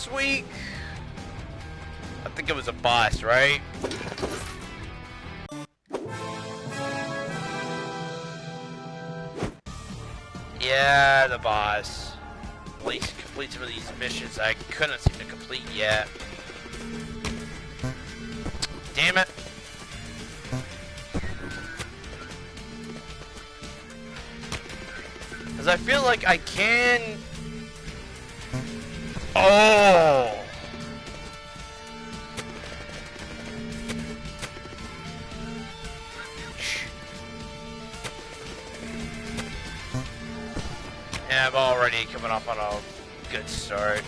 last week? I think it was a boss, right? Yeah, the boss. At least complete some of these missions I couldn't seem to complete yet. Damn it. Because I feel like I can... Oh! Yeah, I'm already coming off on a good start.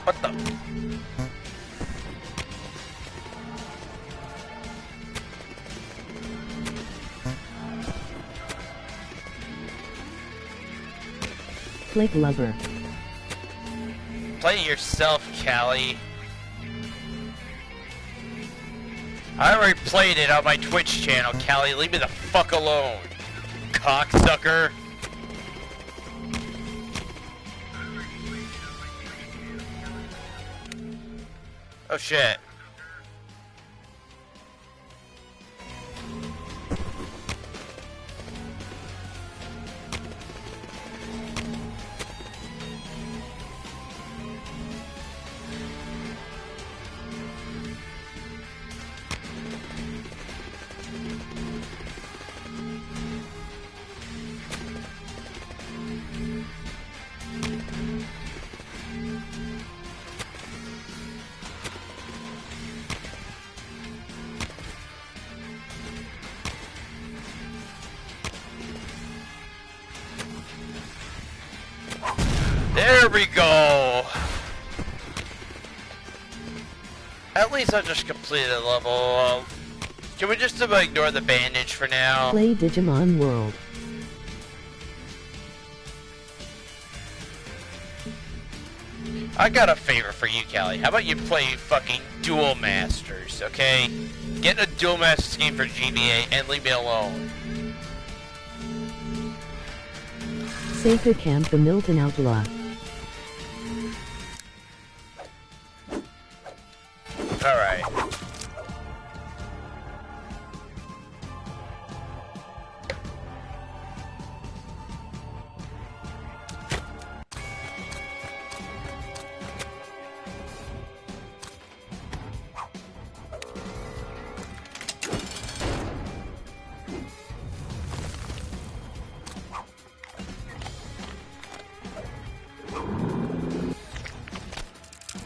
What the? Plague Lover. Play it yourself, Callie. I already played it on my Twitch channel, Callie. Leave me the fuck alone, cocksucker. Oh shit. There we go! At least I just completed a level. Can we just ignore the bandage for now? Play Digimon World. I got a favor for you, Callie. How about you play fucking Duel Masters, okay? Get a Duel Masters game for GBA and leave me alone. Segacamp the Milton Outlaw. Alright.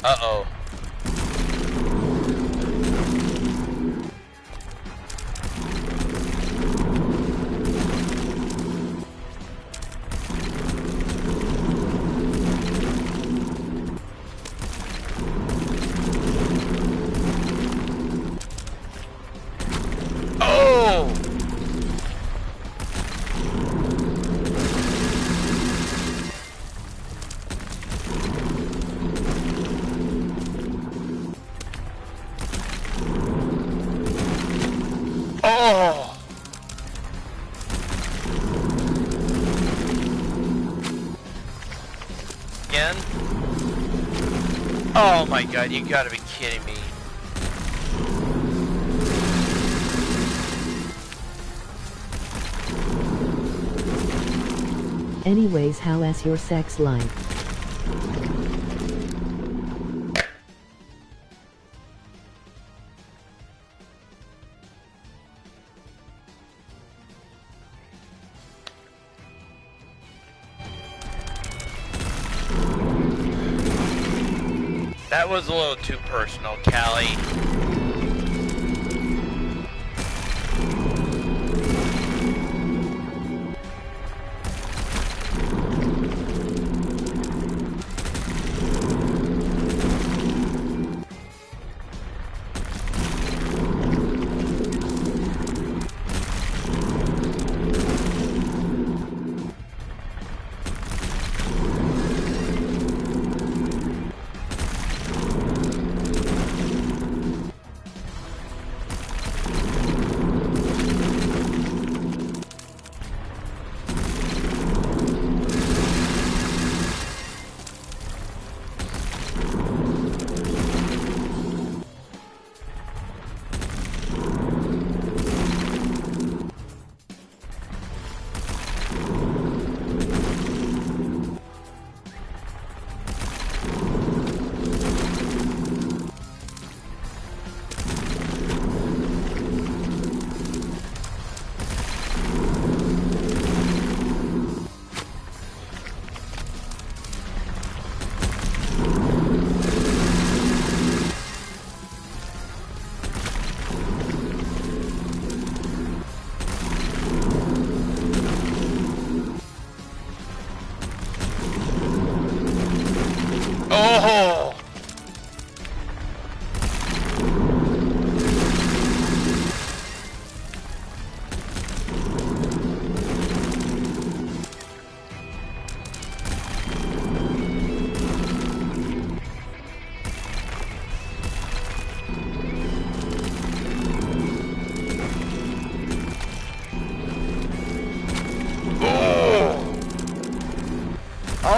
Uh-oh. Oh! Oh! Again? Oh my god, you gotta be kidding me. Anyways, how's your sex life? That was a little too personal, Callie.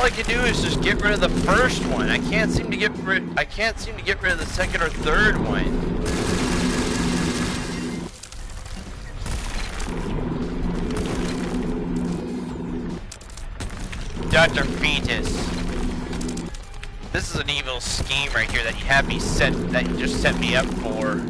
I can do is just get rid of the first one. I can't seem to get rid of the second or third one. Dr. Fetus. This is an evil scheme right here that you have me that you just set me up for.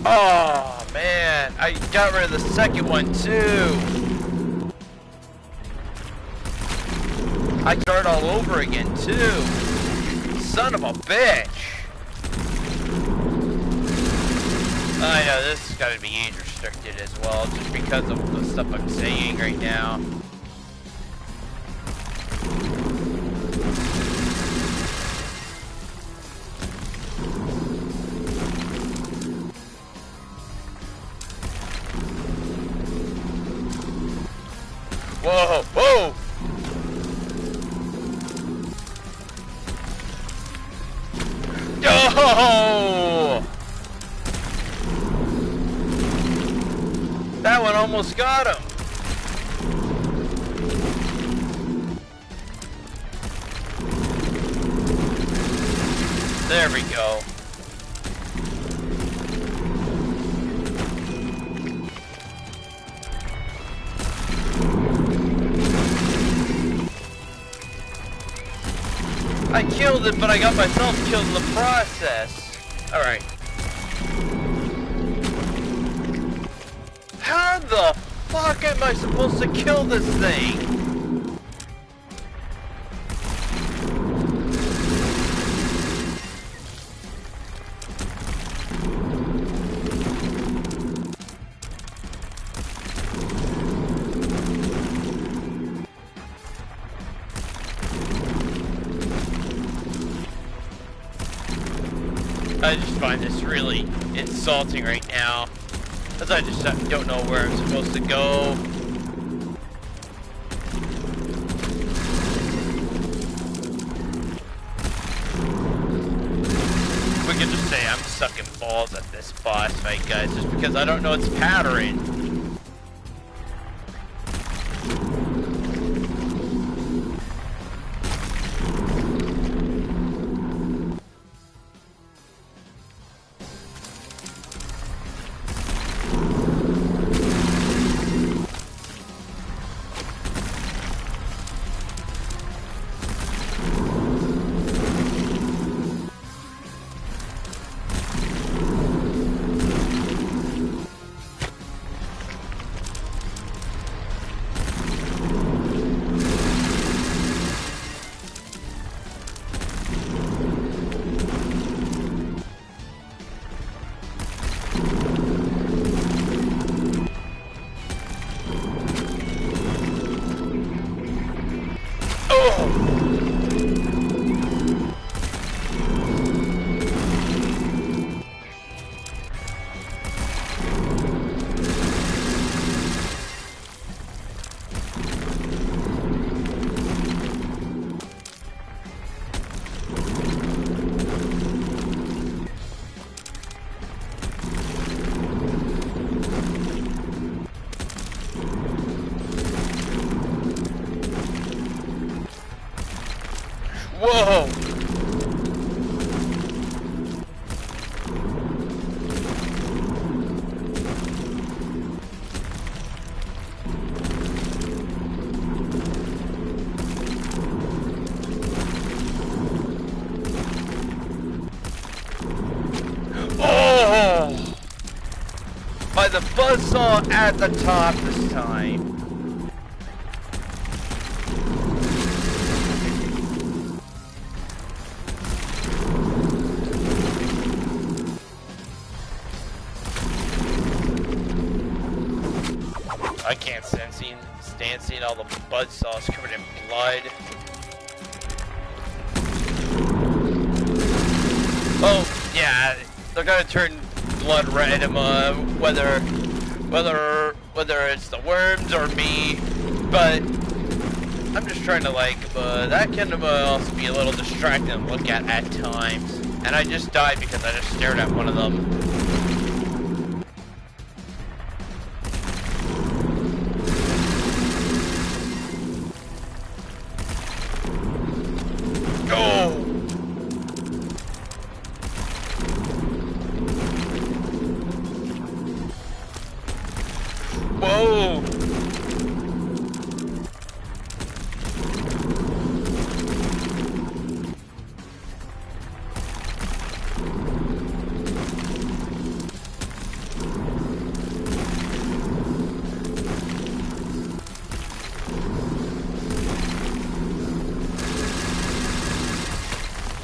Oh man, I got rid of the second one too. I start all over again too. Son of a bitch. I know this has got to be age restricted as well, just because of the stuff I'm saying right now. Whoa, whoa! Oh! That one almost got him. There we go. I killed it, but I got myself killed in the process. Alright. How the fuck am I supposed to kill this thing? I just find this really insulting right now, because I just don't know where I'm supposed to go. We could just say I'm sucking balls at this boss fight, guys, just because I don't know its pattern. Oh! Whoa! Oh! By the buzzsaw at the top this time. I can't stand seeing all the buzzsaws covered in blood. Oh, yeah, they're gonna turn blood red, whether it's the worms or me, but I'm just trying to that can also be a little distracting to look at times. And I just died because I just stared at one of them. Whoa!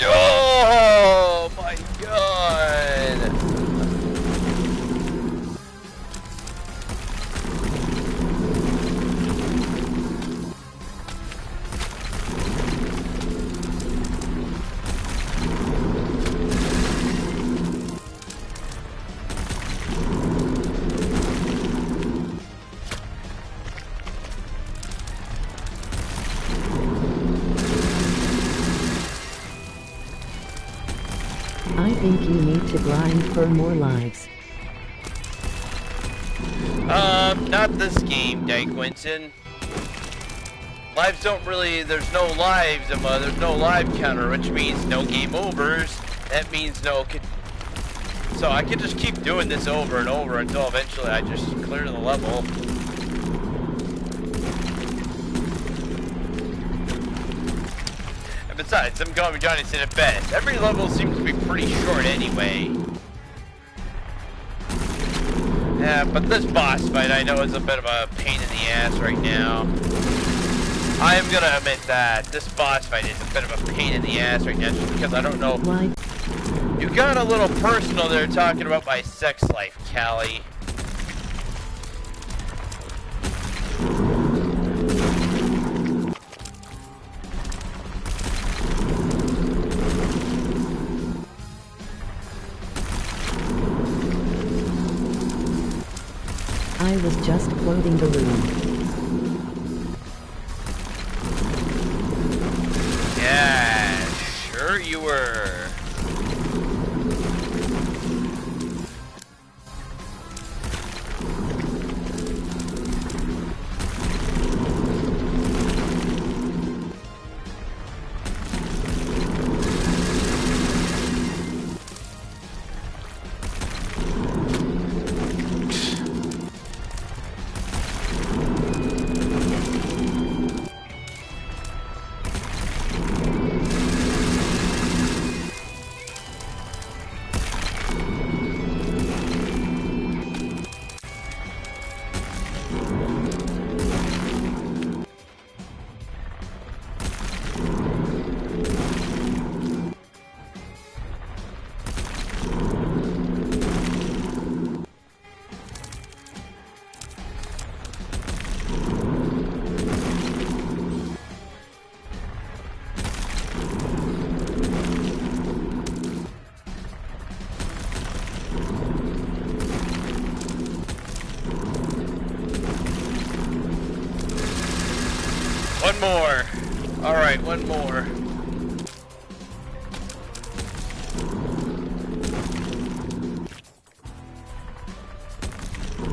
Oh my God! I think you need to grind for more lives. Not this game, Quinton. Lives don't really, there's no lives, there's no live counter, which means no game overs. That means no, so I can just keep doing this over and over until eventually I just clear the level. And besides, I'm calling Johnny said it best. Every level seems to be pretty short anyway. Yeah, but this boss fight I know is a bit of a pain in the ass right now. I am gonna admit that this boss fight is a bit of a pain in the ass right now just because I don't know. Why? You got a little personal there talking about my sex life, Callie. I was just quoting the room. Yeah, sure you were. One more. Alright, one more.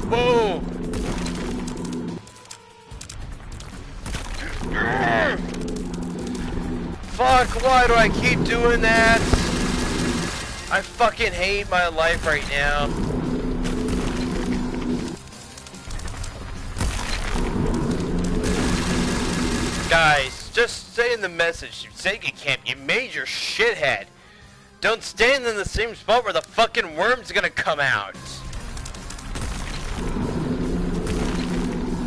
Whoa! Fuck, why do I keep doing that? I fucking hate my life right now. Guys, just say in the message, Segacamp, you major shithead. Don't stand in the same spot where the fucking worm's gonna come out.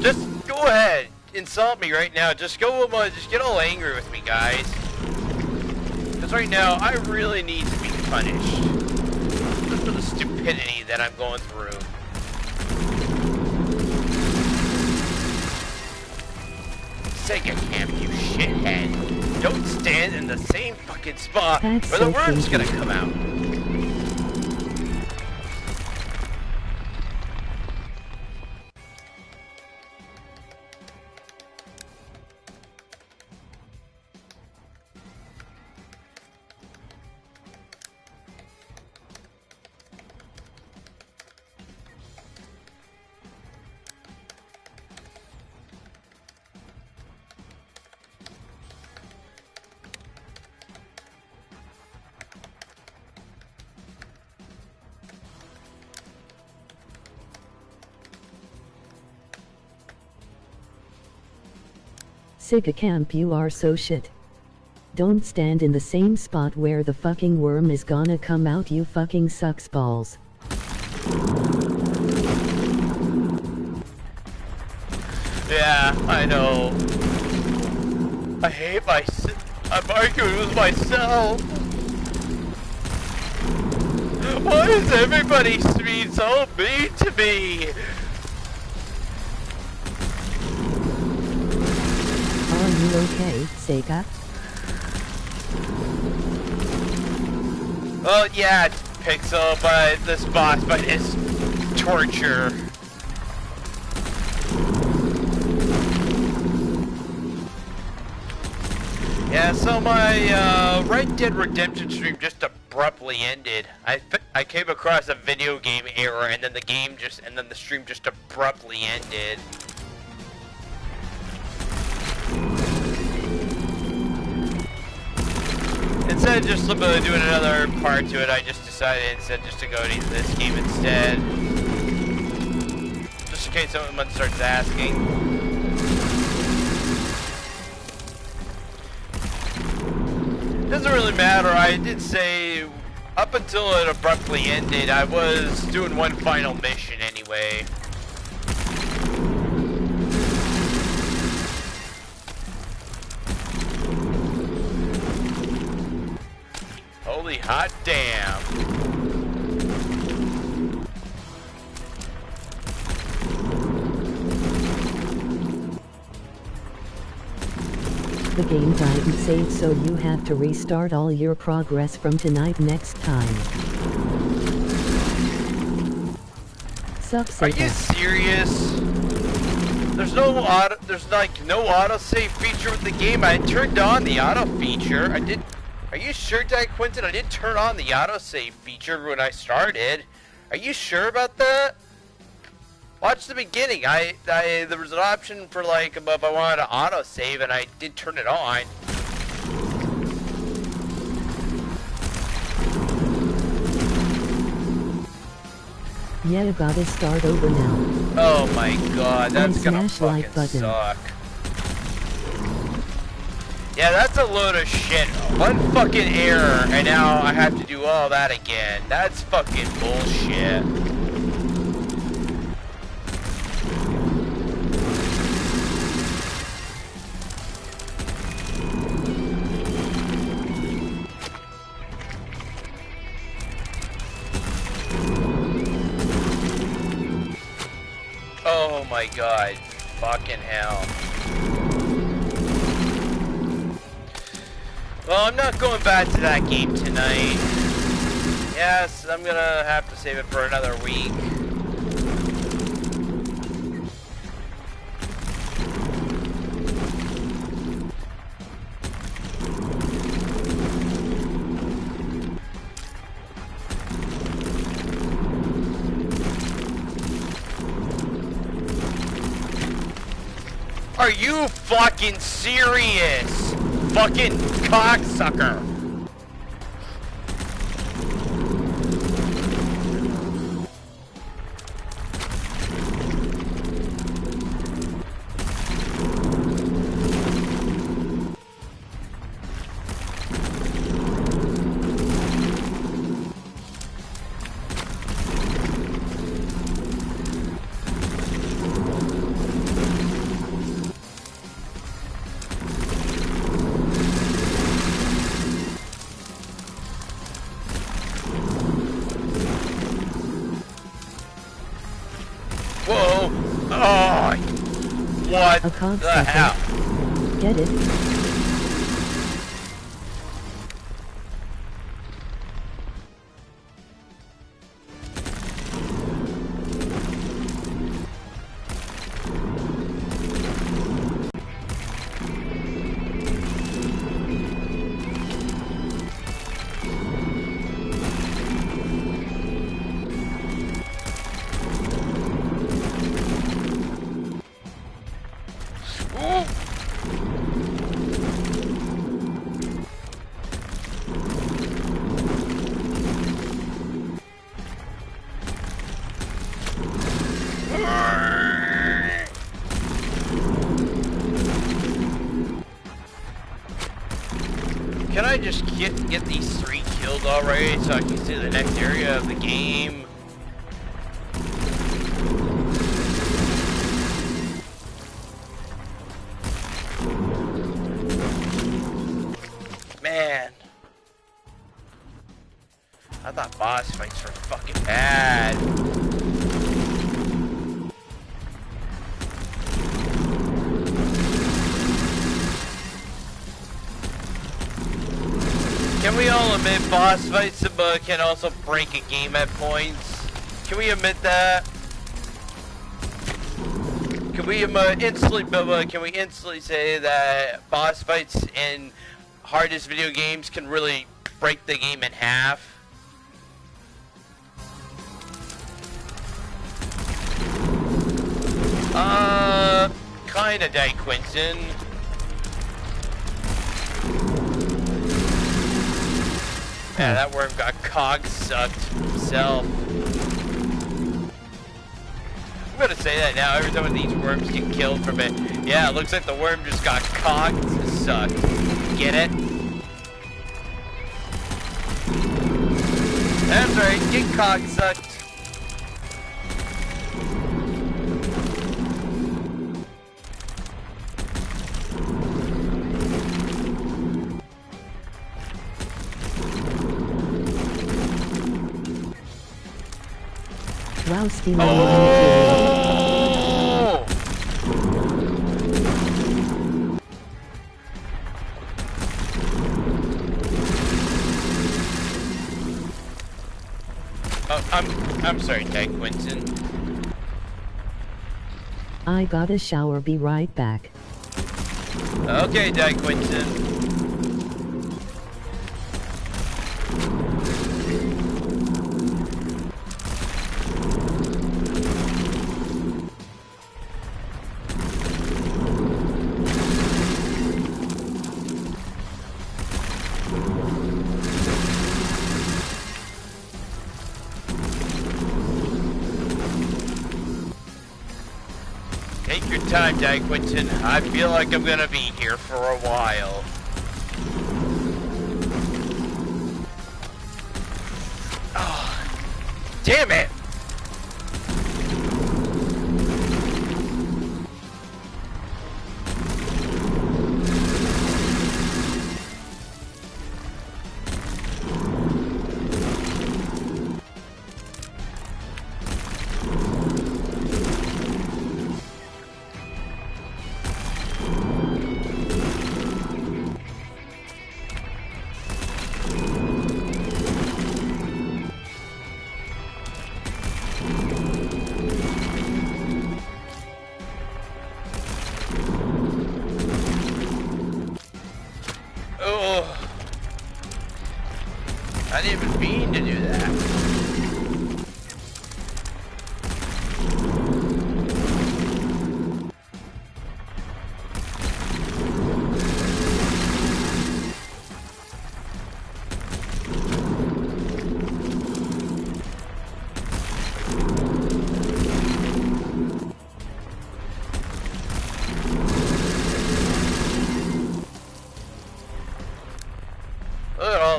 Just go ahead, insult me right now. Just get all angry with me, guys. Because right now, I really need to be punished. Just for the stupidity that I'm going through. Segacamp, you shithead. Don't stand in the same fucking spot where the worm's gonna come out. Segacamp, you are so shit. Don't stand in the same spot where the fucking worm is gonna come out, you fucking sucks balls. Yeah, I know. I hate I'm arguing with myself. Why is everybody being so mean to me? Are you okay, Sega? Well, yeah, it's Pixel, but this boss, but it's torture. Yeah, so my Red Dead Redemption stream just abruptly ended. I came across a video game error, and then the stream just abruptly ended. Instead of just doing another part to it, I just decided instead just to go to this game instead. Just in case someone starts asking. Doesn't really matter. I did say up until it abruptly ended, I was doing one final mission anyway. Holy hot damn. The game didn't save, so you have to restart all your progress from tonight next time. Are you serious? There's no autosave feature with the game. I turned on the auto feature. Are you sure, Quentin? I did turn on the autosave feature when I started. Are you sure about that? Watch the beginning. There was an option for like if I wanted to autosave, and I did turn it on. Yeah, you gotta start over now. Oh my god, that's gonna fucking like button. suck. Yeah, that's a load of shit. One fucking error, and now I have to do all that again. That's fucking bullshit. Oh my god, fucking hell. Well, I'm not going back to that game tonight. Yes, I'm gonna have to save it for another week. Are you fucking serious? Fucking cocksucker. Whoa! Oh! What A the hell? Get it? Can I just get these 3 killed already so I can see the next area of the game? Man. I thought boss fights were fucking bad. Can we all admit boss fights can also break a game at points? Can we admit that? Can we instantly say that boss fights in hardest video games can really break the game in half? Kinda, Day Quinton. Yeah, that worm got cog sucked himself. I'm gonna say that now every time one of these worms get killed from it. Yeah, it looks like the worm just got cogged sucked. Get it? That's right, get cog sucked. Wow, Steve. Oh, I'm sorry, Tag Quinton. I got a shower, be right back. Okay, Tag Quinton. Take your time, Dag Quinton. I feel like I'm gonna be here for a while. Oh, damn it!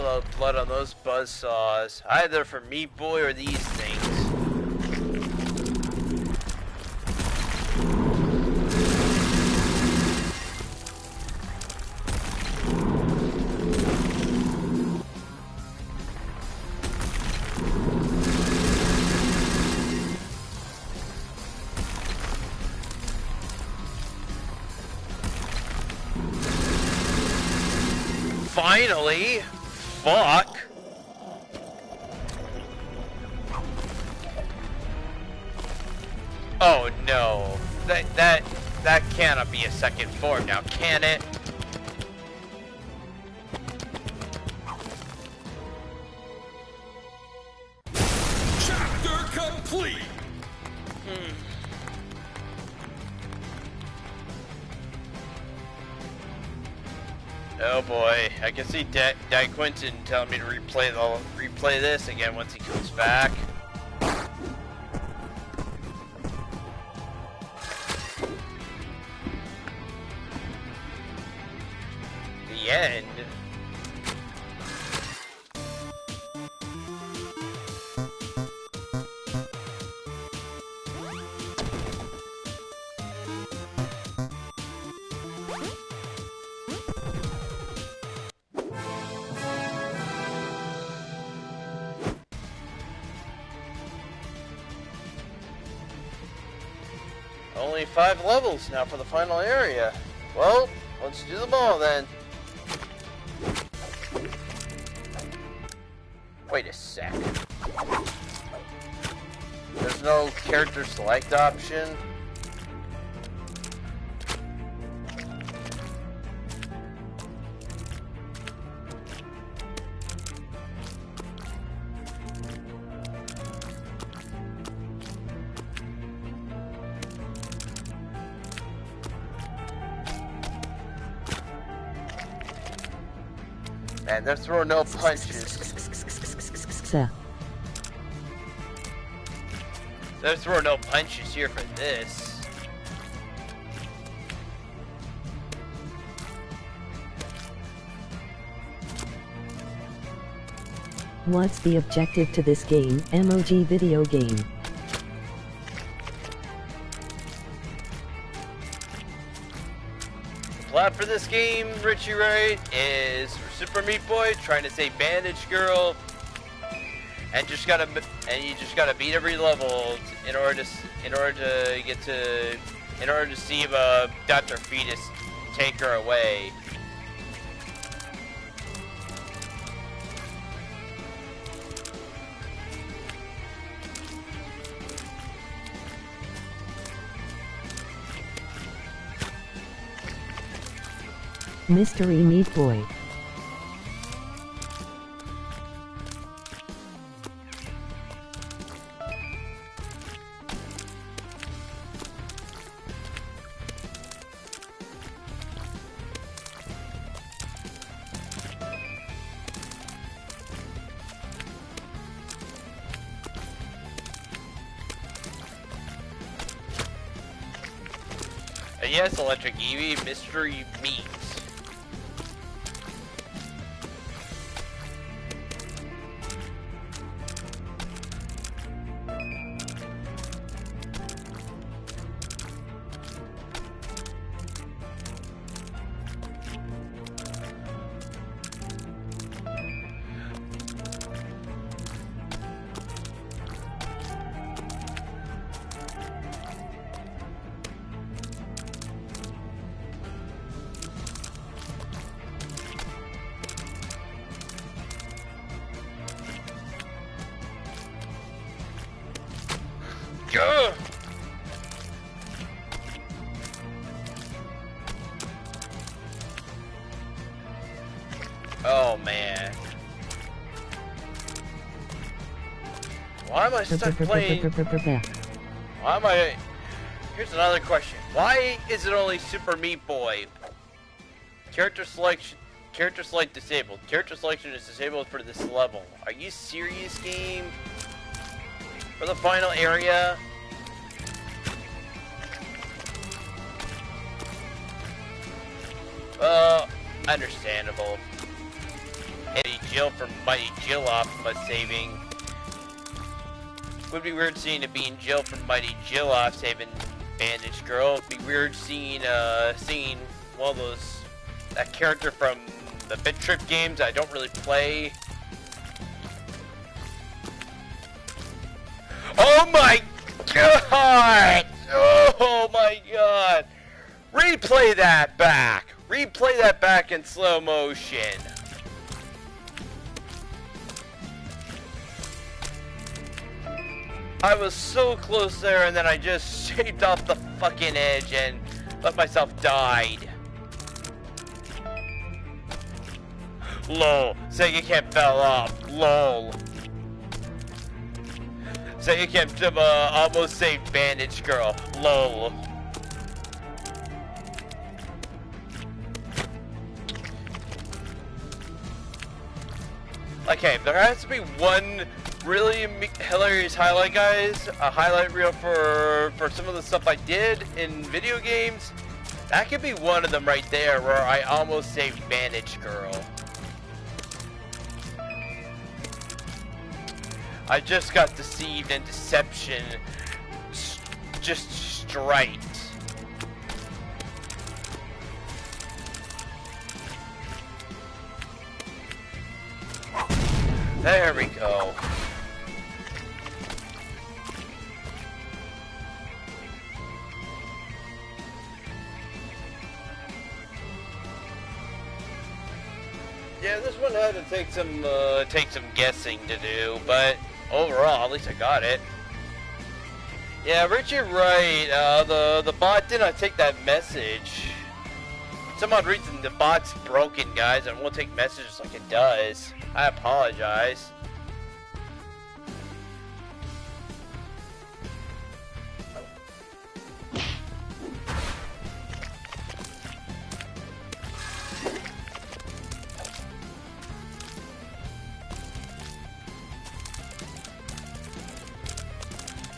all the blood on those buzzsaws. Either for Meat Boy or these things. Finally! Fuck! Oh no. That cannot be a second form now, can it? Chapter complete! Oh boy, I can see Di Quinton telling me to replay this again once he comes back. The end. Only 5 levels now for the final area. Well, let's do them all then. Wait a sec. There's no character select option. Man, they're throwing no punches. They're throwing no punches here for this. What's the objective to this game, MOG video game? The plot for this game, Richie Ray, is Super Meat Boy trying to save Bandage Girl, and you just gotta beat every level in order to see if Dr. Fetus take her away. Mystery Meat Boy. Yes, Electric Eevee, Mystery Meat. Go! Oh man. Why am I stuck playing? Why am I? Here's another question. Why is it only Super Meat Boy? Character select disabled. Character selection is disabled for this level. Are you serious, game? For the final area? Understandable. Eddie Jill from Mighty Jill off my saving. Would be weird seeing it being Jill from Mighty Jill off Saving Bandage Girl. It'd be weird seeing one of those, that character from the Bit Trip games I don't really play. Oh my god! Oh my god! Replay that back! Replay that back in slow motion. I was so close there, and then I just shaved off the fucking edge and let myself die. Lol. Segacamp fell off. Lol. Segacamp almost saved Bandage Girl. Lol. Okay, there has to be one really hilarious highlight, guys. A highlight reel for some of the stuff I did in video games. That could be one of them right there, where I almost saved Bandage Girl. I just got deceived, and deception just straight. There we go. Yeah, this one had to take some guessing to do, but overall, at least I got it. Yeah, Richard, right. The bot did not take that message. For some odd reason, the bot's broken, guys, and won't take messages like it does. I apologize.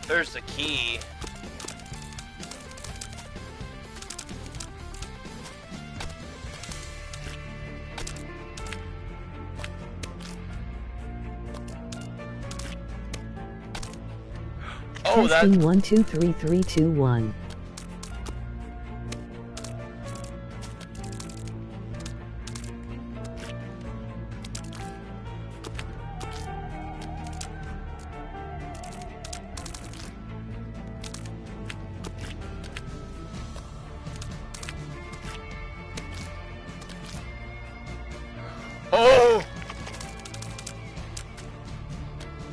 There's the key. Oh, testing 1 2 3 3 2 1. Oh!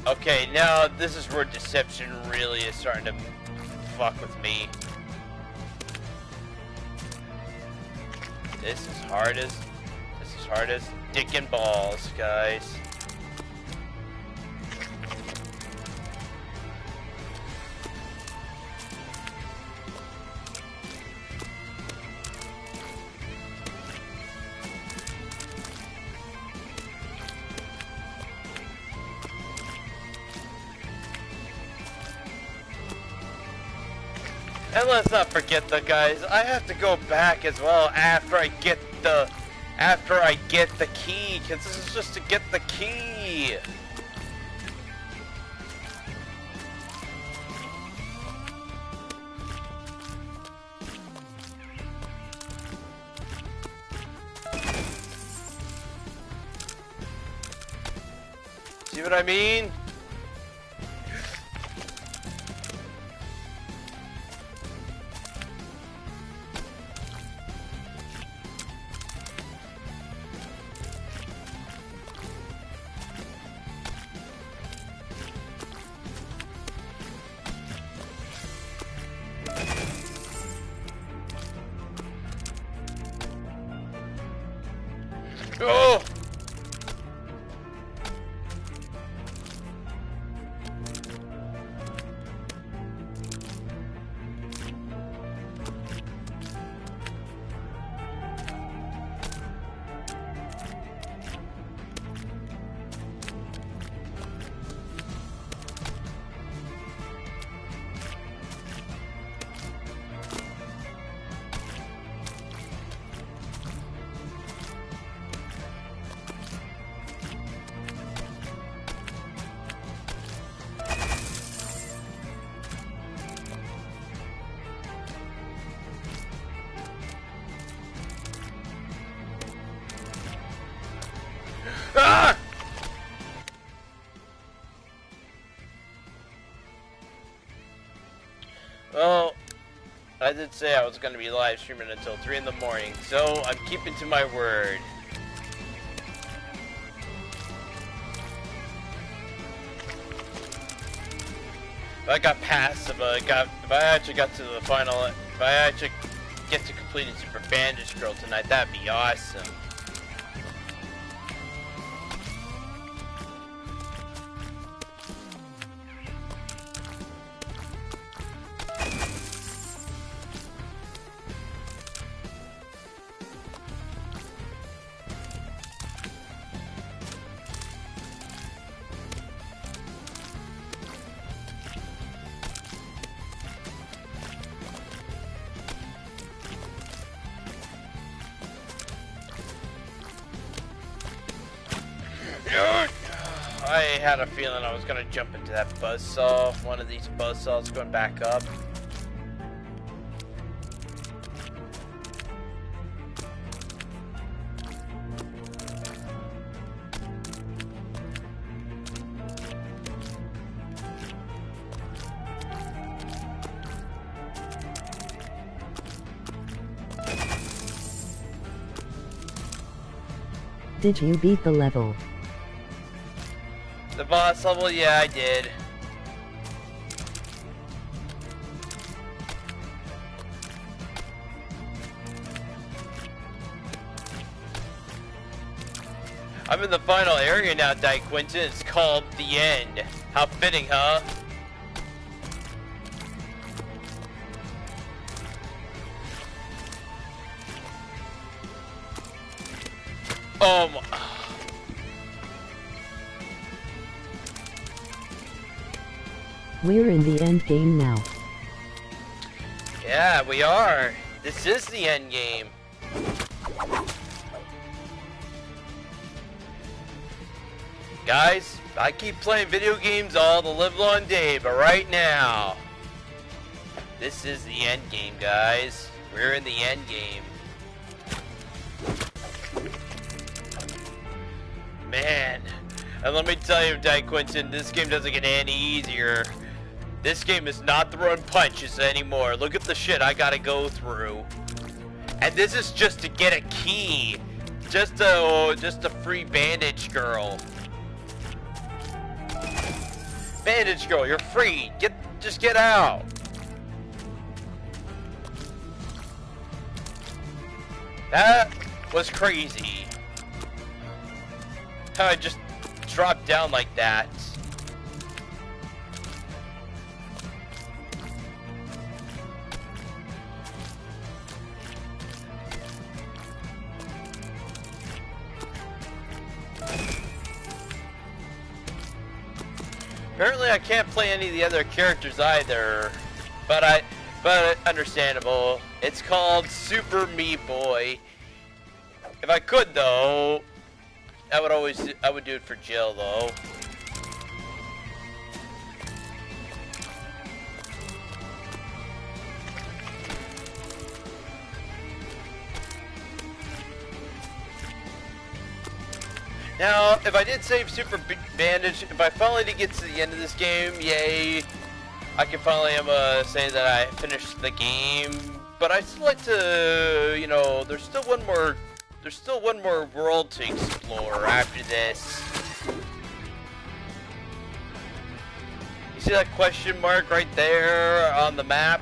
Okay, now this is where deception really is starting to fuck with me. This is hard as dick and balls, guys. And let's not forget, the guys, I have to go back as well after I get the key, because this is just to get the key. See what I mean? Oh! Ah! Well, I did say I was going to be live streaming until 3 in the morning, so I'm keeping to my word. If I got past, if I actually got to the final, if I actually get to completing Super Bandage Girl tonight, that'd be awesome. I had a feeling I was gonna jump into that buzzsaw, one of these buzzsaws going back up. Did you beat the level? The boss level, yeah, I did. I'm in the final area now, Dyke Quinton. It's called The End. How fitting, huh? Oh my... We're in the end game now. Yeah, we are. This is the end game. Guys, I keep playing video games all the live long day, but right now, this is the end game, guys. We're in the end game. Man, and let me tell you, Dyke Quinton, this game doesn't get any easier. This game is not throwing punches anymore. Look at the shit I gotta go through. And this is just to get a key. Just a free Bandage Girl. Bandage Girl, you're free. Just get out. That was crazy. How I just dropped down like that. Apparently I can't play any of the other characters either, but understandable. It's called Super Meat Boy. If I could though, I would do it for Jill though. Now, if I did save Super Bandage, if I finally did get to the end of this game, yay! I can finally say that I finished the game. But I'd still like to, you know, there's still one more world to explore after this. You see that question mark right there on the map?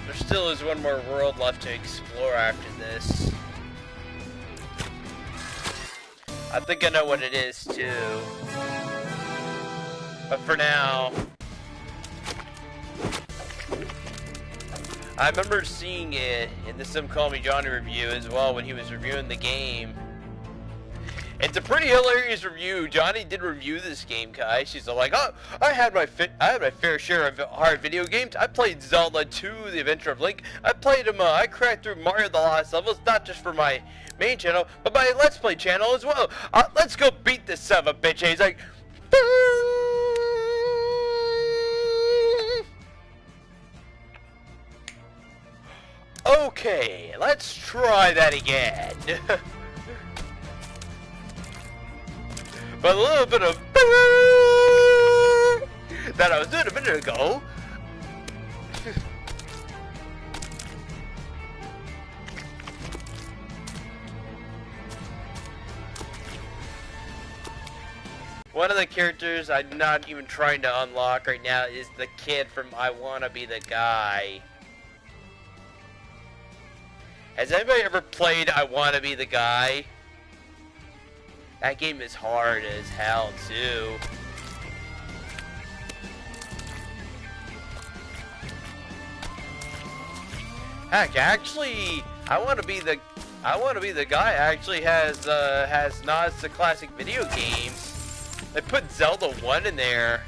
There still is one more world left to explore after this. I think I know what it is too. But for now, I remember seeing it in the Some Call Me Johnny review as well when he was reviewing the game. It's a pretty hilarious review. Johnny did review this game, guys. She's like, oh, I had my fair share of hard video games. I played Zelda 2, The Adventure of Link. I played them. I cracked through Mario the Lost Levels, not just for my main channel, but my Let's Play channel as well. Let's go beat this son of a bitch. And he's like, Okay, let's try that again. But a little bit of that I was doing a minute ago. One of the characters I'm not even trying to unlock right now is the kid from I Wanna Be the Guy. Has anybody ever played I Wanna Be the Guy? That game is hard as hell too. Heck, actually, I Wanna Be the Guy actually has nods to classic video games. They put Zelda 1 in there.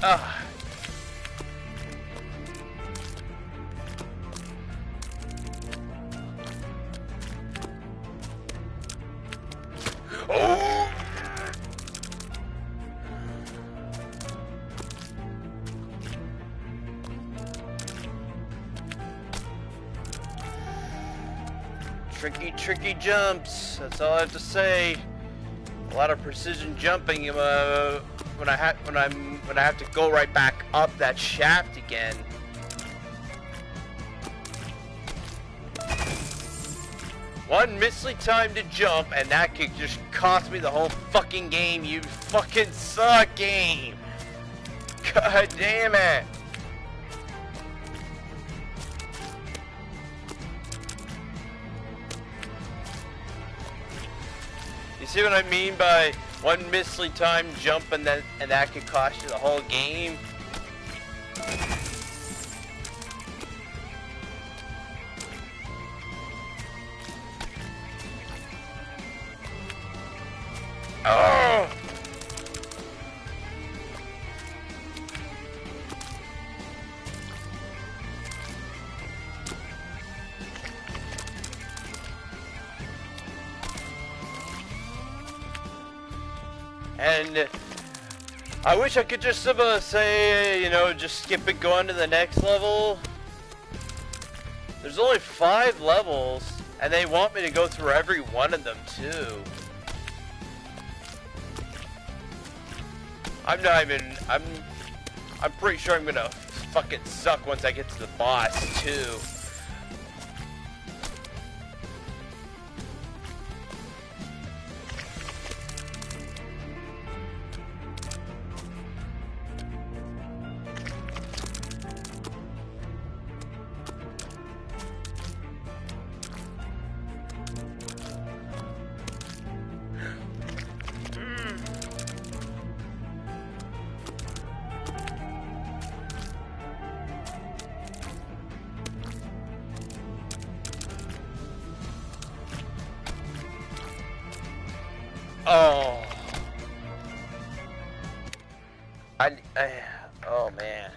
Ah. Oh! Tricky jumps. That's all I have to say. A lot of precision jumping when I have to go right back up that shaft again. One misly time to jump, and that could just cost me the whole fucking game. You fucking suck, game. God damn it. You see what I mean by one misly time jump, and that could cost you the whole game? Oh! And I wish I could just say, you know, just skip it, go on to the next level. There's only 5 levels, and they want me to go through every one of them too. I'm pretty sure I'm gonna fucking suck once I get to the boss too. Oh. Oh man.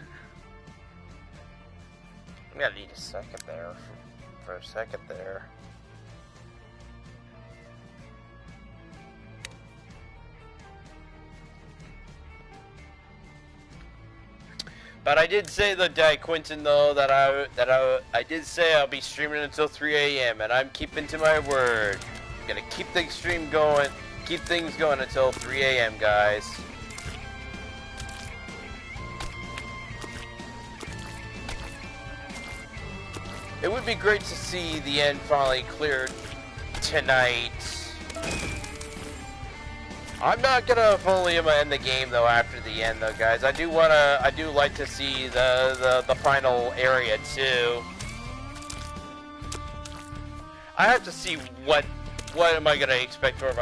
I'm gonna need a second there for a second there. But I did say that Quentin though that I did say I'll be streaming until 3 a.m. and I'm keeping to my word. I'm gonna keep the stream going. Keep things going until 3 a.m. guys. It would be great to see the end finally cleared tonight. I'm not gonna fully end the game though after the end though, guys. I do like to see the final area too. I have to see what am I gonna expect if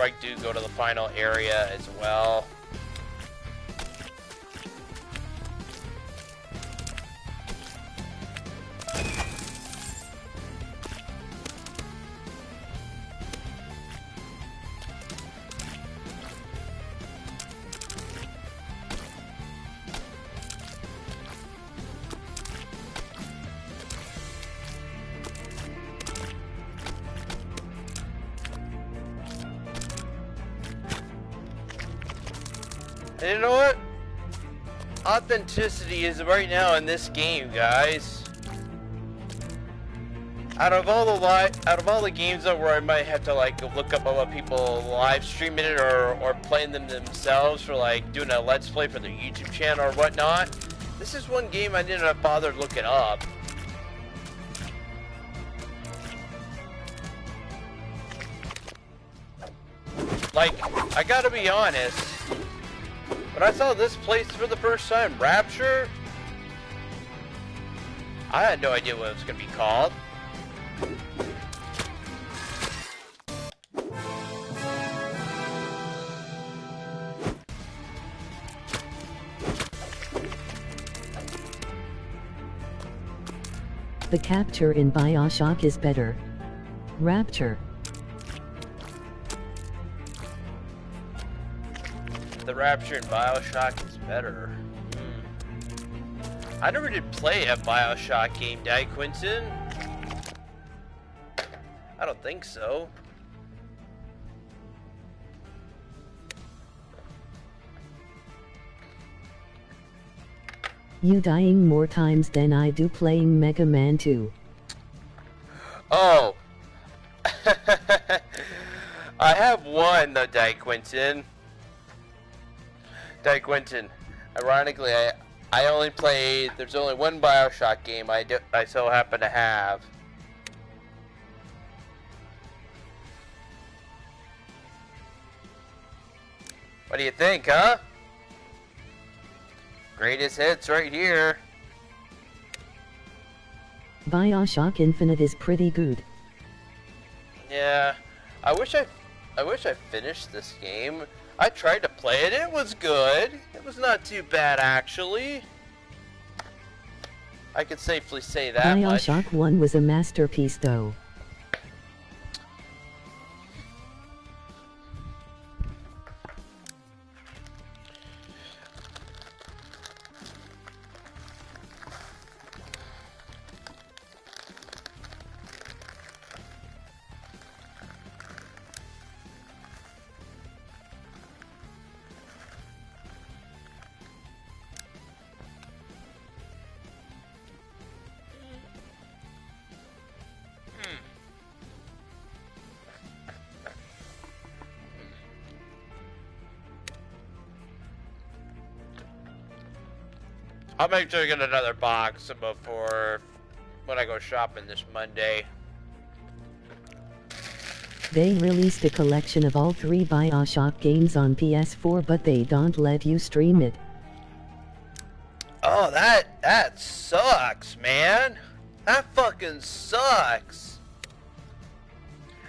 I do go to the final area as well. You know what? Authenticity is right now in this game, guys. Out of all the games though, where I might have to like look up what people live streaming it or playing them themselves for like doing a let's play for their YouTube channel or whatnot, this is one game I didn't have bothered looking up. Like, I gotta be honest, when I saw this place for the first time, Rapture, I had no idea what it was gonna be called. The capture in BioShock is better. Rapture. The Rapture in BioShock is better. I never did play a BioShock game, did I, Quentin? I don't think so. You dying more times than I do playing Mega Man 2. Oh. I have one, though, Quentin. Quentin. Ironically, I only played, there's only one BioShock game I so happen to have. What do you think, huh? Greatest hits right here. BioShock Infinite is pretty good. Yeah, I wish I finished this game. I tried to play it. It was good. It was not too bad, actually. I could safely say that BioShock much. 1 was a masterpiece, though. I'll make sure to get another box before when I go shopping this Monday. They released a collection of all 3 BioShock games on PS4, but they don't let you stream it. Oh, that sucks, man. That fucking sucks.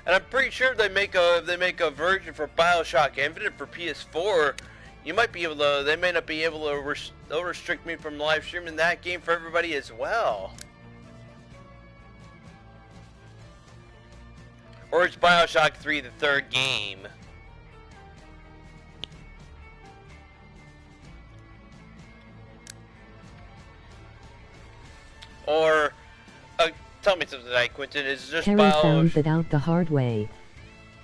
And I'm pretty sure if they make a version for BioShock Infinite for PS4, you might be able to. They may not be able to. They'll restrict me from live streaming that game for everybody as well. Or is BioShock 3 the third game? Or tell me something tonight, Quentin. Is it just Harry found that out the hard way.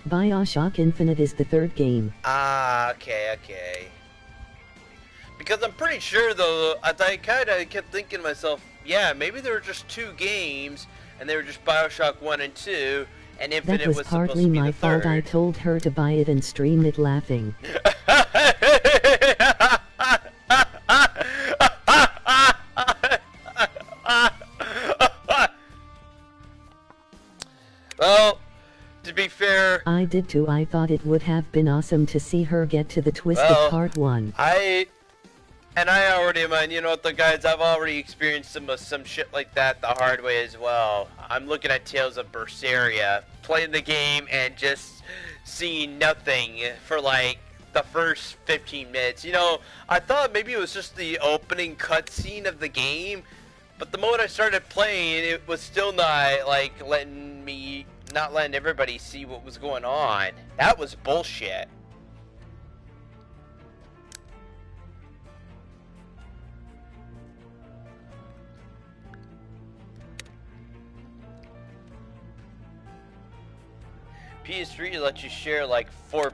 BioShock Infinite is the third game. Ah, okay. Because I'm pretty sure, though, I kind of kept thinking to myself, yeah, maybe there were just 2 games, and they were just BioShock 1 and 2, and Infinite was supposed to be the third. That was partly my fault. I told her to buy it and stream it laughing. Well, to be fair, I did too. I thought it would have been awesome to see her get to the twist of part 1. I already, man, you know what, the guys, I've already experienced some shit like that the hard way as well. I'm looking at Tales of Berseria, playing the game and just seeing nothing for like the first 15 minutes. You know, I thought maybe it was just the opening cutscene of the game, but the moment I started playing, it was still not like not letting everybody see what was going on. That was bullshit. PS3 lets you share like 4+.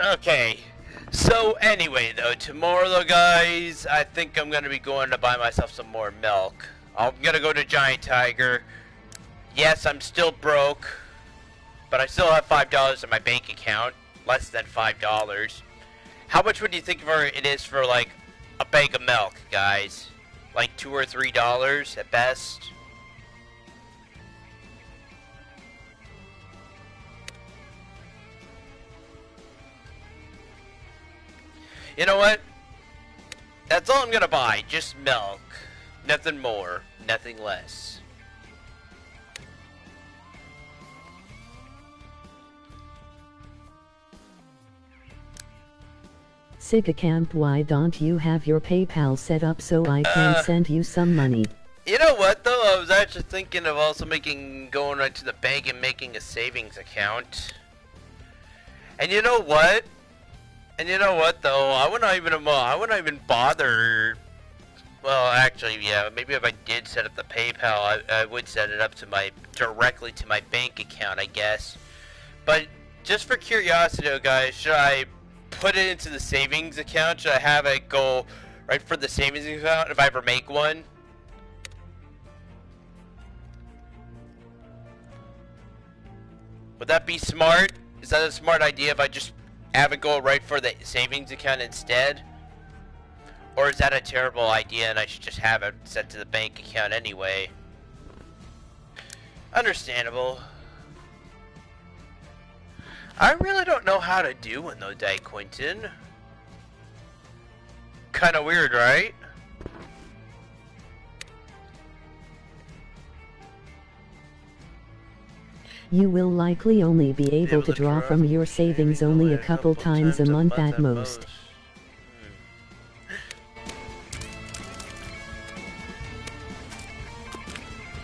Okay. So anyway, though, tomorrow, though, guys, I think I'm gonna be going to buy myself some more milk. I'm gonna go to Giant Tiger. Yes, I'm still broke, but I still have $5 in my bank account. Less than $5. How much would you think it is for like a bag of milk, guys? Like $2 or $3 at best. You know what? That's all I'm gonna buy. Just milk. Nothing more. Nothing less. Segacamp, why don't you have your PayPal set up so I can send you some money? You know what though? I was actually thinking of also going right to the bank and making a savings account. And you know what? Though? I wouldn't even bother. Well, actually, yeah. Maybe if I did set up the PayPal, I would set it up directly to my bank account, I guess. But just for curiosity, guys, should I put it into the savings account? Should I have it go right for the savings account if I ever make one? Would that be smart? Is that a smart idea if I just have it go right for the savings account instead? Or is that a terrible idea and I should just have it set to the bank account anyway? Understandable. I really don't know how to do one though, Quentin. Kinda weird, right? You will likely only be able to draw from your savings only a couple times a month at most.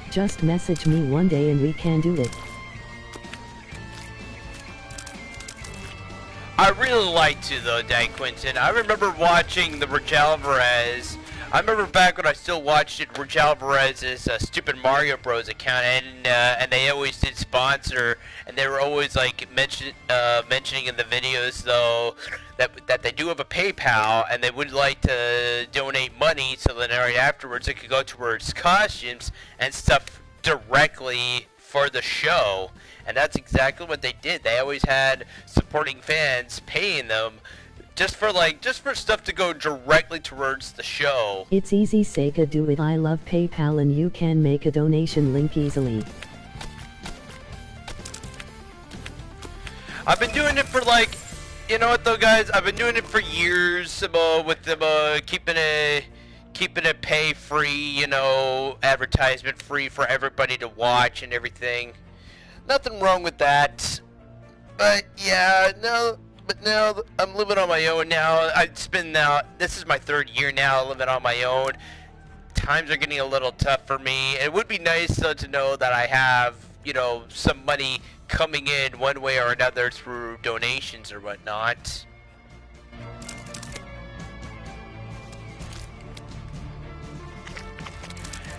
Just message me one day and we can do it. I really like to though, Quentin. I remember watching the Rich Alvarez. I remember back when I still watched it, Rich Alvarez's Stupid Mario Bros. Account, and they always did sponsor, and they were always like mentioning in the videos though that they do have a PayPal, and they would like to donate money so then right afterwards it could go towards costumes and stuff directly for the show. And that's exactly what they did. They always had supporting fans paying them just for stuff to go directly towards the show. It's easy, Sega, do it. I love PayPal and you can make a donation link easily. I've been doing it for like, you know what though, guys? I've been doing it for years with them keeping it pay free, you know, advertisement free for everybody to watch and everything. Nothing wrong with that. But yeah, now I'm living on my own now. This is my 3rd year now living on my own. Times are getting a little tough for me. It would be nice though to know that I have, you know, some money coming in one way or another through donations or whatnot.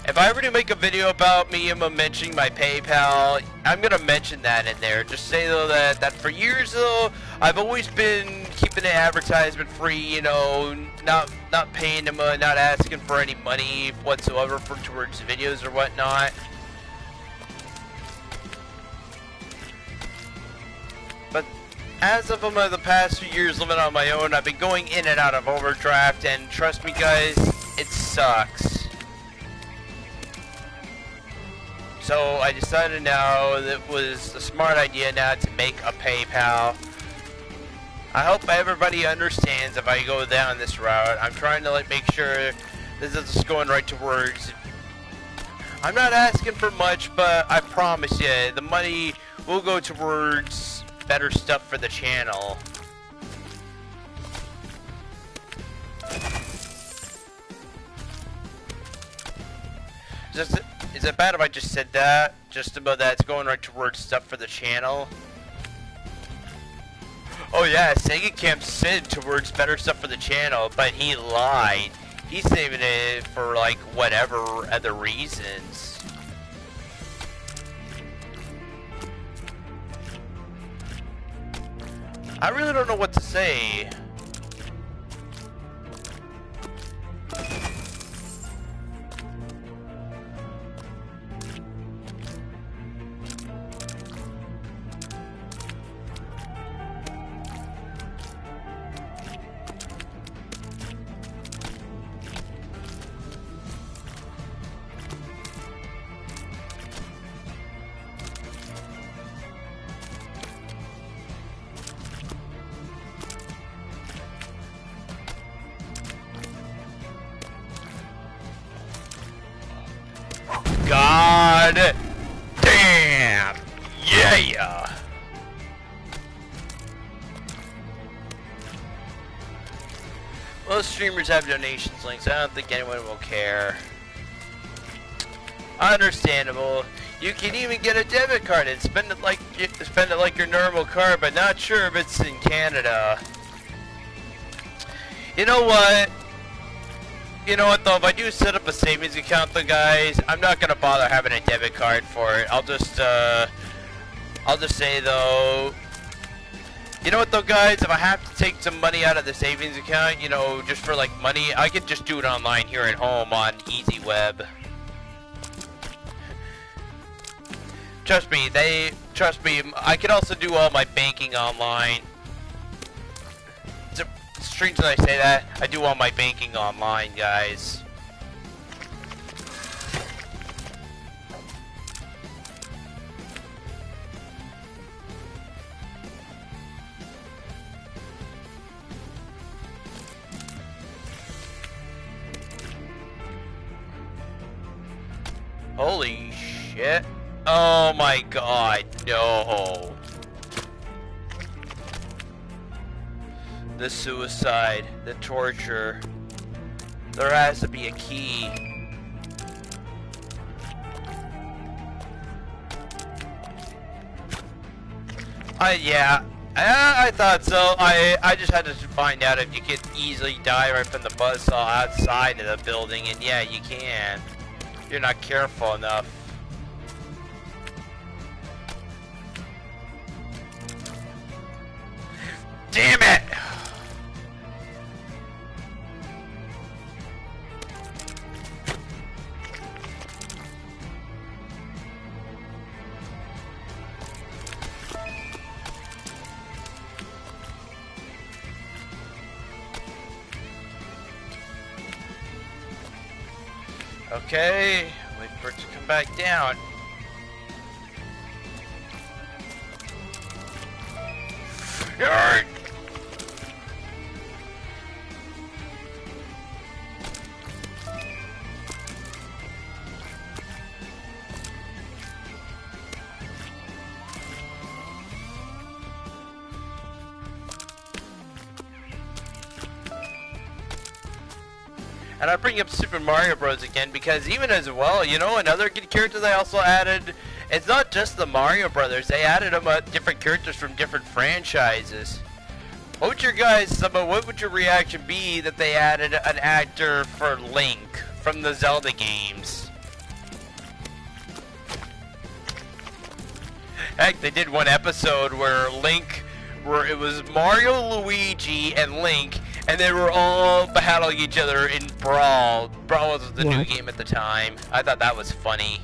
If I ever do make a video about me mentioning my PayPal, I'm gonna mention that in there. Just say though that for years though, I've always been keeping it advertisement free, you know, not paying them, not asking for any money whatsoever towards videos or whatnot. But as of the past few years living on my own, I've been going in and out of overdraft, and trust me guys, it sucks. So I decided now that it was a smart idea now to make a PayPal. I hope everybody understands if I go down this route. I'm trying to make sure this is going right towards. I'm not asking for much, but I promise you, the money will go towards better stuff for the channel. Is it bad if I just said that? Just about that it's going right towards stuff for the channel? Oh yeah, Segacamp said towards better stuff for the channel, but he lied. He's saving it for like whatever other reasons. I really don't know what to say. God damn! Yeah! Most streamers have donations links. I don't think anyone will care. Understandable. You can even get a debit card and spend it like your normal card, but not sure if it's in Canada. You know what? You know what though, if I do set up a savings account though guys, I'm not gonna bother having a debit card for it. I'll just say though, you know what though guys, if I have to take some money out of the savings account, you know, just for like money, I can just do it online here at home on Easy Web. Trust me, I can also do all my banking online. It's strange that I say that. I do all my banking online, guys. Holy shit. Oh my god, no. The suicide, the torture. There has to be a key. Yeah, I thought so. I just had to find out if you could easily die right from the buzzsaw outside of the building, and yeah, you can. You're not careful enough. Damn it! Okay, wait for it to come back down. Yarn! And I bring up Super Mario Bros. Again because even as well, you know, another good character they also added, it's not just the Mario Brothers, they added them different characters from different franchises. What would your reaction be that they added an actor for Link from the Zelda games? Heck, they did one episode where it was Mario, Luigi, and Link, and they were all battling each other in Brawl. Brawl was the new game at the time. I thought that was funny.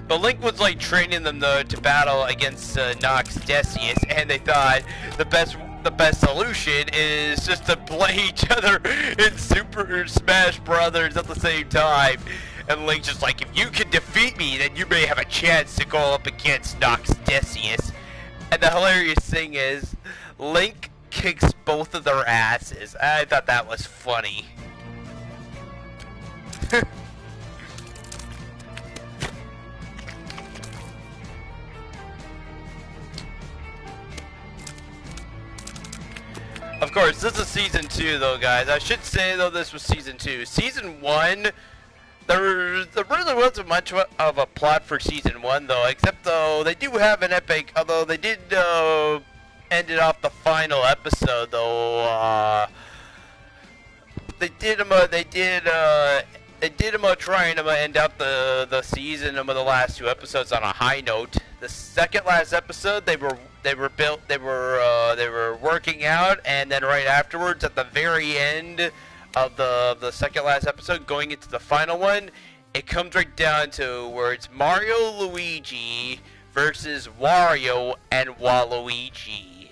But Link was like training them though to battle against Nox Decius, and they thought the best solution is just to play each other in Super Smash Brothers at the same time. And Link's just like, if you can defeat me, then you may have a chance to go up against Nox Decius. And the hilarious thing is, Link kicks both of their asses. I thought that was funny. Of course, this is Season 2 though, guys. I should say though this was Season 2. Season 1, there really wasn't much of a plot for Season 1 though, except though they do have an epic, although they did end it off the final episode though. They did they did try and end out the season the last 2 episodes on a high note. The second last episode, they were working out, and then right afterwards, at the very end of the second last episode, going into the final one, it comes right down to where it's Mario Luigi versus Wario and Waluigi.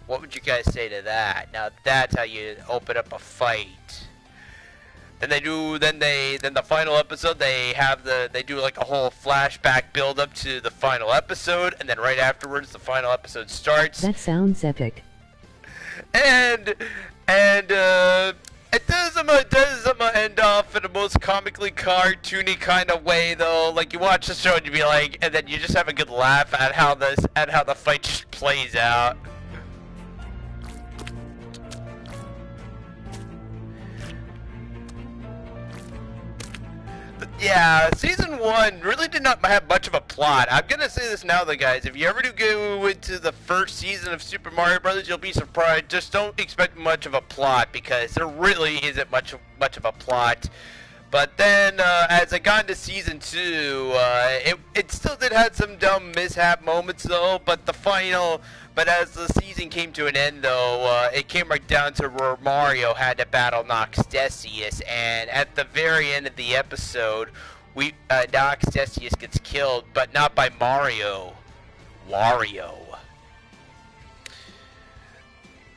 What would you guys say to that? Now that's how you open up a fight. Then the final episode, they do like a whole flashback build up to the final episode, and then right afterwards the final episode starts. That sounds epic. And it does end off in the most comically cartoony kind of way, though. Like, you watch the show and you be like, and then you just have a good laugh at how the fight just plays out. Yeah, season 1 really did not have much of a plot. I'm gonna say this now, though, guys. If you ever do go into the first season of Super Mario Brothers, you'll be surprised. Just don't expect much of a plot, because there really isn't much of a plot. But then, as I got into season 2, it still did have some dumb mishap moments, though. But as the season came to an end, though, it came right down to where Mario had to battle Noxdesius, and at the very end of the episode, Noxdesius gets killed, but not by Mario. Wario.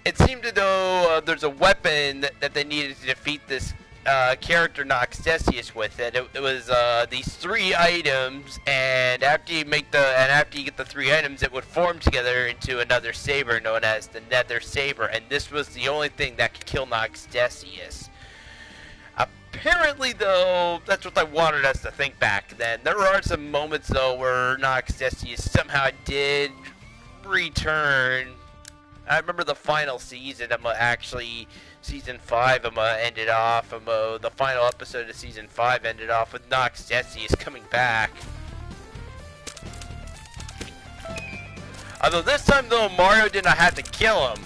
It seemed as though there's a weapon that they needed to defeat this character Noxdesius with it. It was these 3 items, and after you get the 3 items, it would form together into another saber known as the Nether Saber, and this was the only thing that could kill Noxdesius. Apparently, though, that's what I wanted us to think back then. There are some moments, though, where Noxdesius somehow did return. I remember the final season, Season 5 ended off, the final episode of Season 5 ended off with Noxdesius coming back. Although this time, though, Mario did not have to kill him.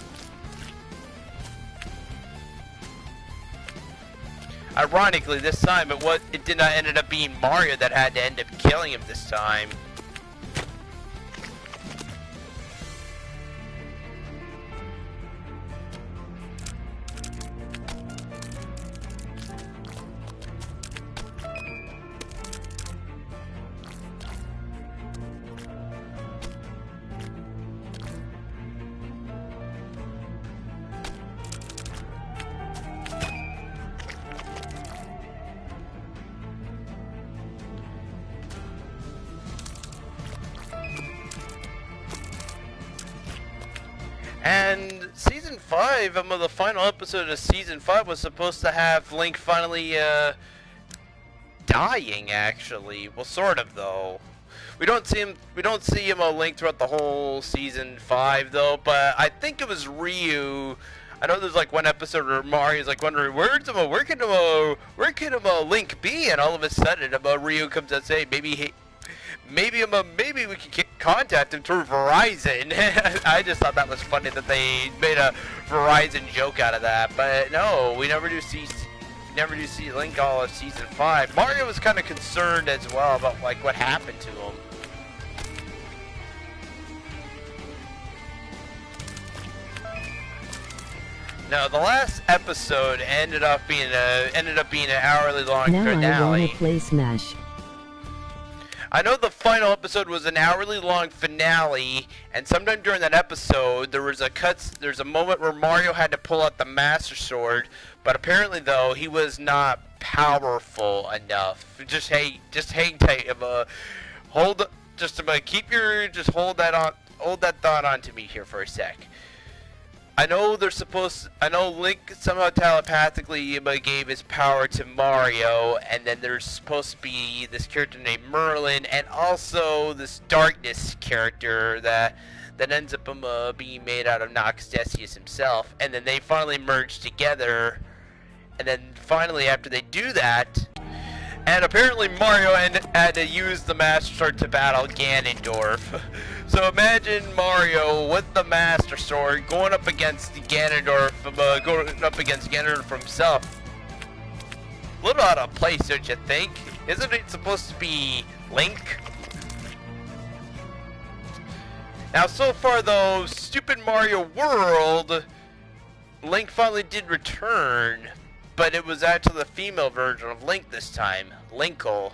Ironically, this time it did not end up being Mario that had to end up killing him this time. And Season 5, the final episode of Season 5 was supposed to have Link finally, dying, actually. Well, sort of, though. We don't see him Link throughout the whole Season 5, though, but I think it was Ryu. I know there's, like, one episode where Mario's, like, wondering, where can Link be? And all of a sudden, Ryu comes out and say, maybe we can contact him through Verizon. I just thought that was funny that they made a Verizon joke out of that. But no, we never do see Link all of Season 5. Mario was kind of concerned as well about like what happened to him. Now the last episode ended up being an hourly long finale. Now I wanna play Smash. I know the final episode was an hourly long finale, and sometime during that episode, there's a moment where Mario had to pull out the Master Sword, but apparently, though, he was not powerful enough. Just hang tight. Hold that thought on to me here for a sec. I know Link somehow telepathically gave his power to Mario, and then there's supposed to be this character named Merlin, and also this Darkness character that ends up being made out of Noxdesius himself, and then they finally merge together, and then finally after they do that, and apparently Mario had to use the Master Sword to battle Ganondorf. So imagine Mario with the Master Sword going up against Ganondorf himself. A little out of place, don't you think? Isn't it supposed to be Link? Now, so far though, Stupid Mario World, Link finally did return, but it was actually the female version of Link this time, Linkle.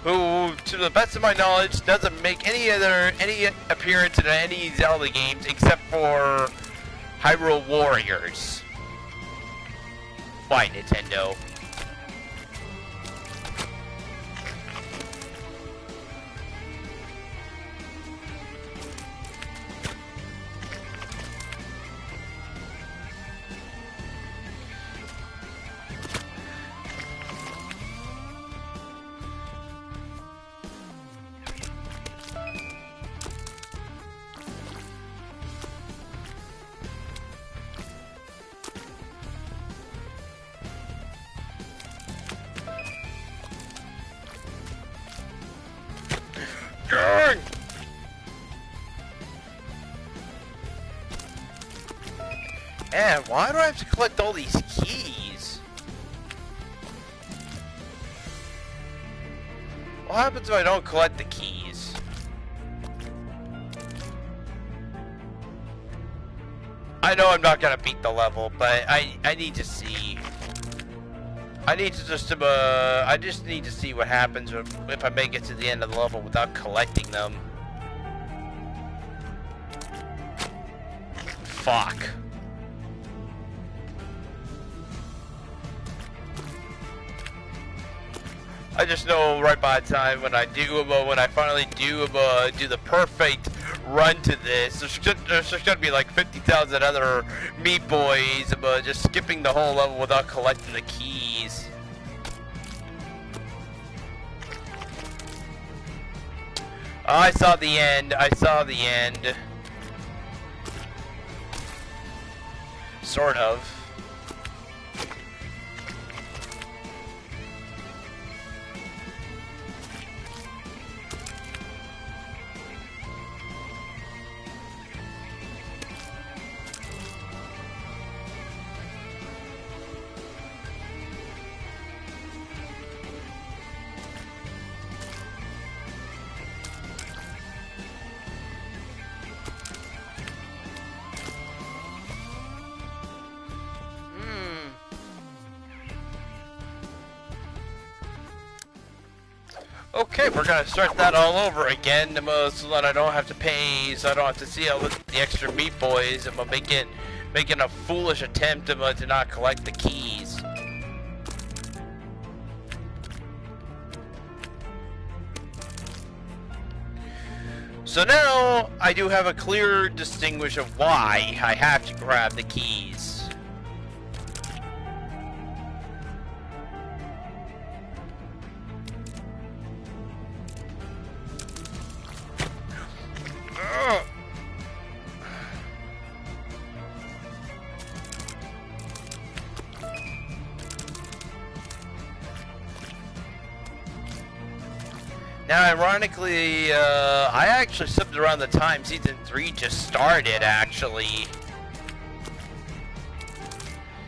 Who, to the best of my knowledge, doesn't make any appearance in any Zelda games except for Hyrule Warriors. Why, Nintendo? And why do I have to collect all these keys? What happens if I don't collect the keys? I know I'm not gonna beat the level, but I need to see. I just need to see what happens if I make it to the end of the level without collecting them. Fuck. I just know right by the time when I finally do the perfect run to this, there's just gonna be like 50,000 other Meat Boys just skipping the whole level without collecting the keys. I saw the end. I saw the end. Sort of. Okay, we're gonna start that all over again, so that I don't have to pay, so I don't have to see all the extra Meat Boys. I'm making a foolish attempt to not collect the keys. So now I do have a clear distinguish of why I have to grab the keys. Now, ironically, I actually subbed around the time Season 3 just started, actually.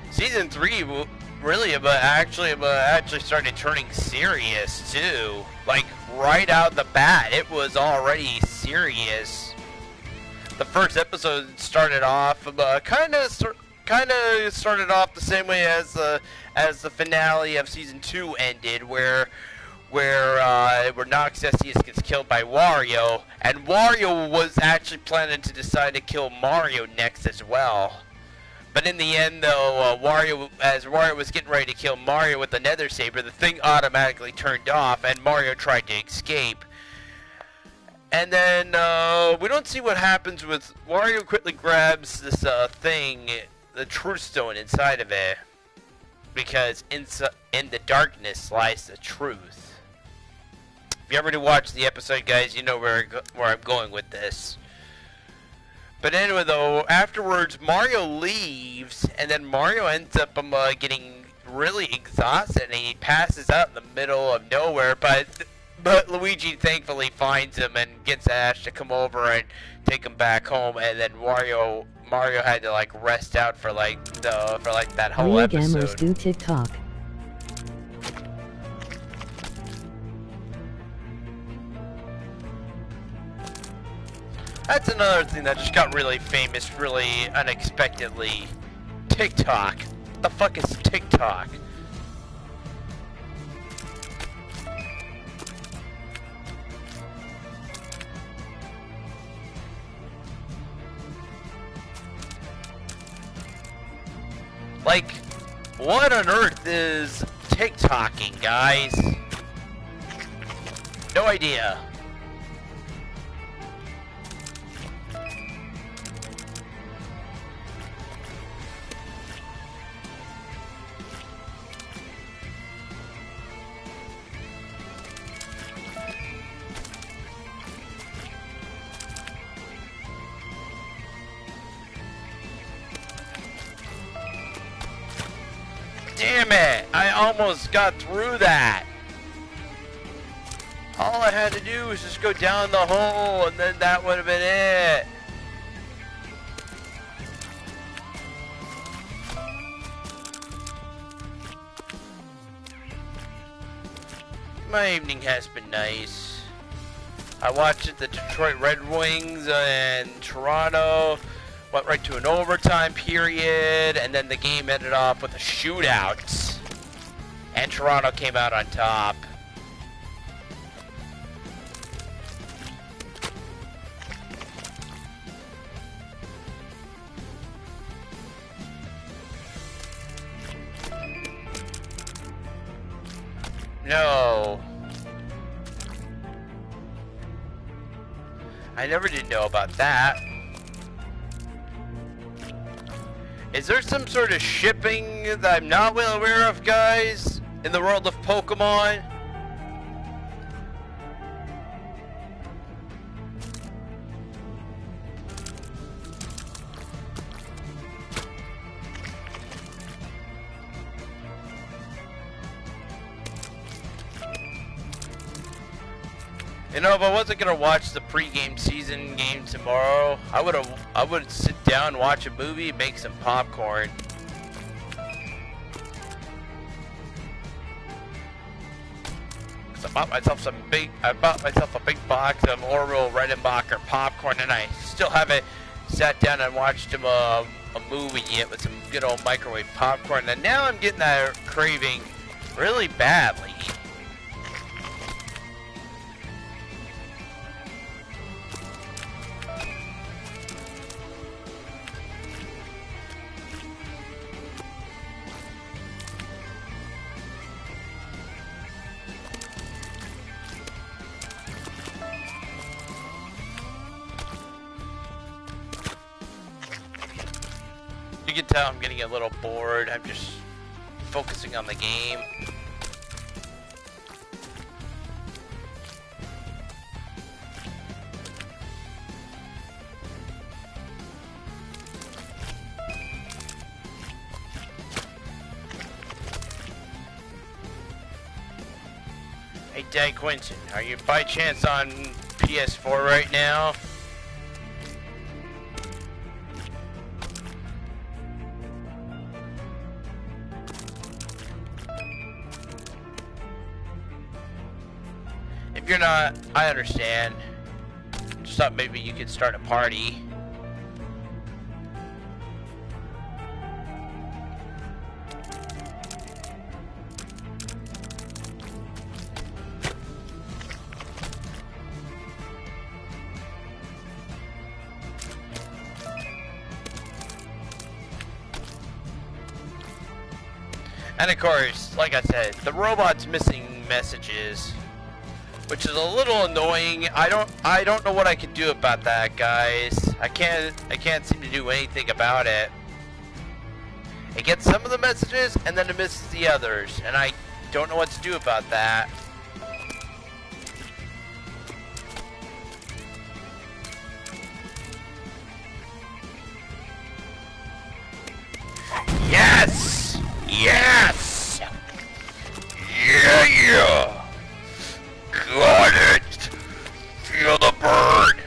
Season 3 really actually started turning serious, too. Like, right out the bat, it was already serious. The first episode started off, kind of started off the same way as the finale of Season 2 ended, where Noxesius gets killed by Wario, and Wario was actually planning to decide to kill Mario next as well. But in the end, though, as Wario was getting ready to kill Mario with the Nether Saber, the thing automatically turned off, and Mario tried to escape. And then we don't see what happens with Wario. Quickly grabs this thing, the Truth Stone inside of it, because in the darkness lies the truth. If you ever watch the episode, guys, you know where I'm going with this. But anyway, though, afterwards, Mario leaves, and then Mario ends up getting really exhausted, and he passes out in the middle of nowhere. But Luigi thankfully finds him and gets Ash to come over and take him back home, and then Mario Mario had to like rest out for like that whole Real episode. gamers do TikTok. That's another thing that just got really famous, really unexpectedly. TikTok. What the fuck is TikTok? Like, what on earth is TikToking, guys? No idea. Damn it! I almost got through that! All I had to do was just go down the hole and then that would have been it! My evening has been nice. I watched the Detroit Red Wings and Toronto. Went right to an overtime period, and then the game ended off with a shootout. And Toronto came out on top. No. I never did know about that. Is there some sort of shipping that I'm not well aware of, guys, in the world of Pokemon? You know, if I wasn't gonna watch the pre-game season game tomorrow, I would sit down, watch a movie, make some popcorn. Cause I bought myself a big box of Orville Redenbacher popcorn, and I still haven't sat down and watched a movie yet with some good old microwave popcorn. And now I'm getting that craving really badly. You can tell I'm getting a little bored. I'm just focusing on the game. Hey, Dan Quinton, are you by chance on PS4 right now? If you're not, I understand. Just thought maybe you could start a party. And of course, like I said, the robot's missing messages, which is a little annoying. I don't know what I can do about that, guys. I can't seem to do anything about it. It gets some of the messages and then it misses the others, and I don't know what to do about that. Yes! Yes! Yeah! Got it! Feel the burn!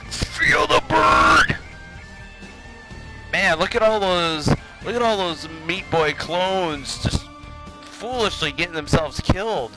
Feel the burn! all those Meat Boy clones just foolishly getting themselves killed.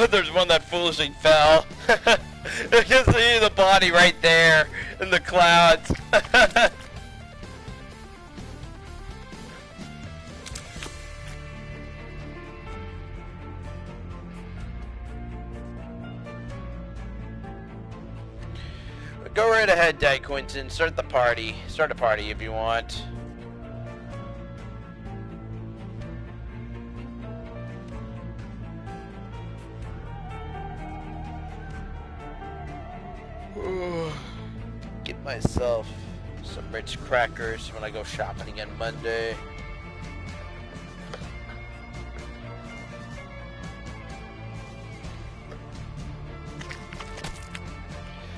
There's one that foolishly fell. You can see the body right there in the clouds. Go right ahead, Dyke Quinton. Start the party. Start a party if you want. Get myself some Ritz crackers when I go shopping again Monday.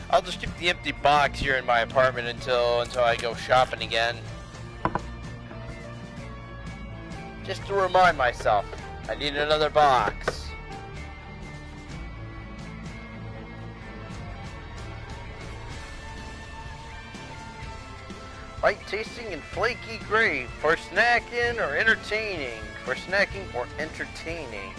I'll just keep the empty box here in my apartment until I go shopping again. Just to remind myself, I need another box. Light tasting and flaky grape for snacking or entertaining. For snacking or entertaining.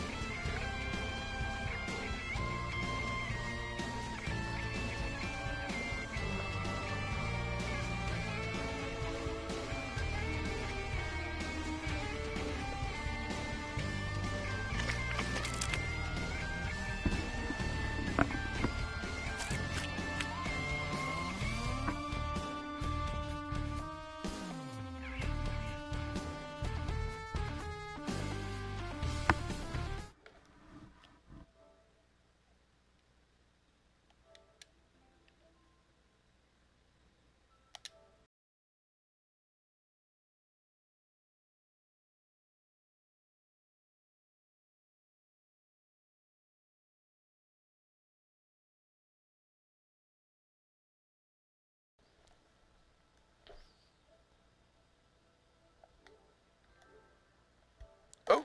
Oh.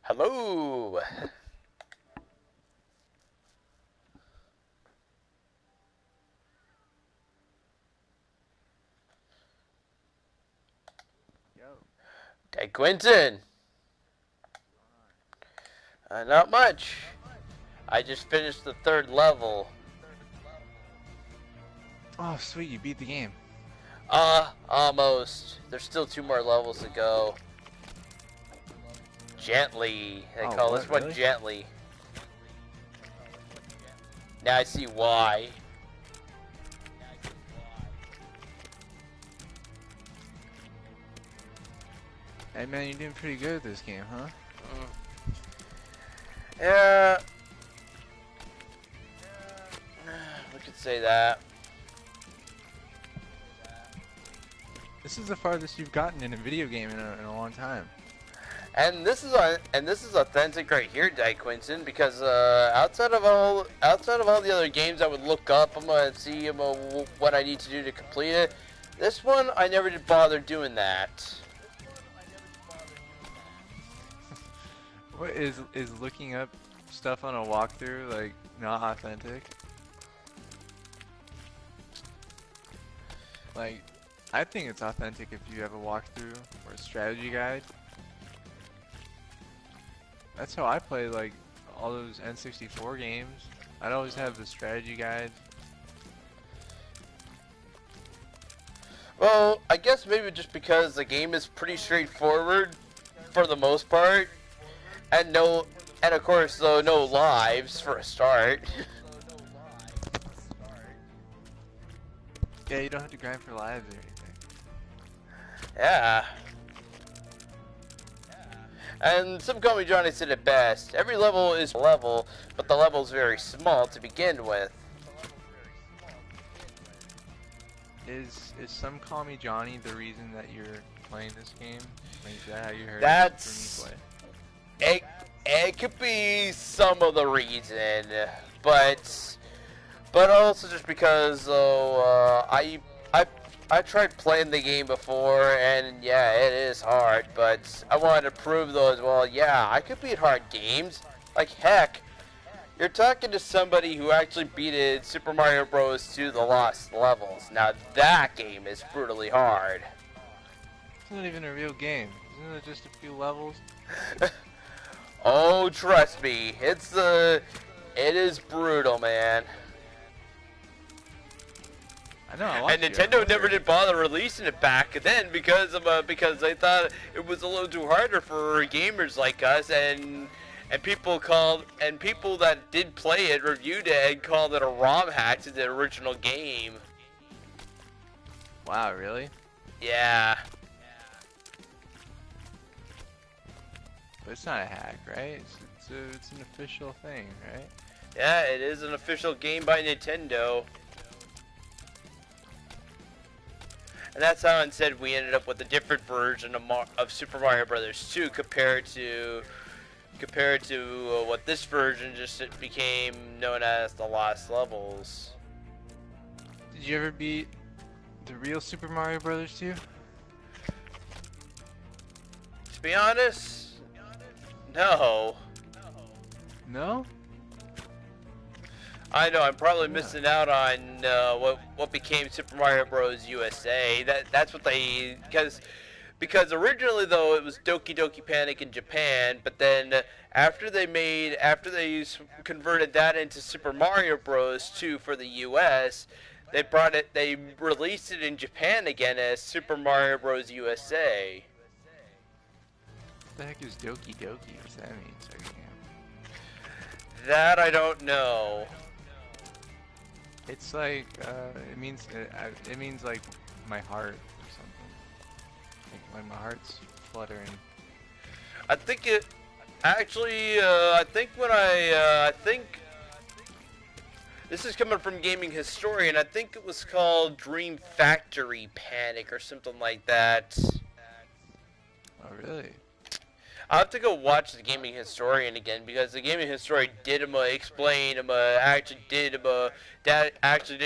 Hello. Hey, Quentin. Not much. I just finished the 3rd level. Oh, sweet, you beat the game. Almost. There's still 2 more levels to go. Gently. They call this one gently. Now I see why. Hey man, you're doing pretty good at this game, huh? Yeah. We could say that. This is the farthest you've gotten in a video game in a long time. And this is authentic right here, Dyke Quinton, because outside of all the other games I would look up, I'm gonna see what I need to do to complete it. This one I never did bother doing that. What is looking up stuff on a walkthrough like not authentic? Like, I think it's authentic if you have a walkthrough or a strategy guide. That's how I play like all those N64 games. I'd always have the strategy guide. Well, I guess maybe just because the game is pretty straightforward for the most part, and of course though no lives for a start. Yeah, you don't have to grind for lives or anything. Yeah. And some call me Johnny said it best. Every level is a level, but the level's very small to begin with. Is Some Call Me Johnny the reason that you're playing this game? Like, is that how you heard That's... it from me play? It could be some of the reason, but But also just because I tried playing the game before, and yeah, it is hard. But I wanted to prove though as well. Yeah, I could beat hard games. Like heck, you're talking to somebody who actually beated Super Mario Bros. To the Lost Levels. Now that game is brutally hard. It's not even a real game. Isn't it just a few levels? Oh, trust me, it is brutal, man. I know. And Nintendo never did bother releasing it back then because they thought it was a little too harder for gamers like us, and people that did play it reviewed it and called it a ROM hack to the original game. Wow, really? Yeah. But it's not a hack, right? It's an official thing, right? Yeah, it is an official game by Nintendo. And that's how instead we ended up with a different version of Super Mario Bros. 2 compared to what this version just became known as the Lost Levels. Did you ever beat the real Super Mario Bros. 2? To be honest, no. No? I know, I'm probably missing out on what became Super Mario Bros. USA. That's what they because originally though it was Doki Doki Panic in Japan, but then after they converted that into Super Mario Bros. 2 for the US, they released it in Japan again as Super Mario Bros. USA. What the heck is Doki Doki? What's that mean? Segacamp? That I don't know. It's like it means like my heart or something. Like my heart's fluttering. I think it actually. I think this is coming from Gaming Historian. I think it was called Dream Factory Panic or something like that. Oh really? I'll have to go watch the Gaming Historian again because the Gaming Historian did actually did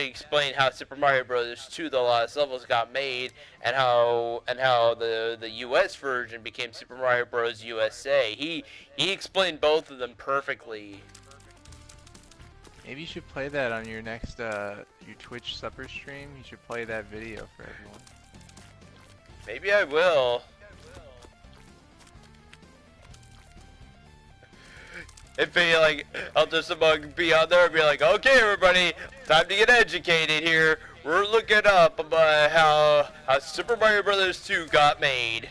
explain how Super Mario Bros. 2 The Lost Levels got made and how the US version became Super Mario Bros. USA. He explained both of them perfectly. Maybe you should play that on your next your Twitch supper stream. You should play that video for everyone. Maybe I will. It'd be like, I'll just be on there and be like, okay everybody, time to get educated here. We're looking up about how Super Mario Bros. 2 got made.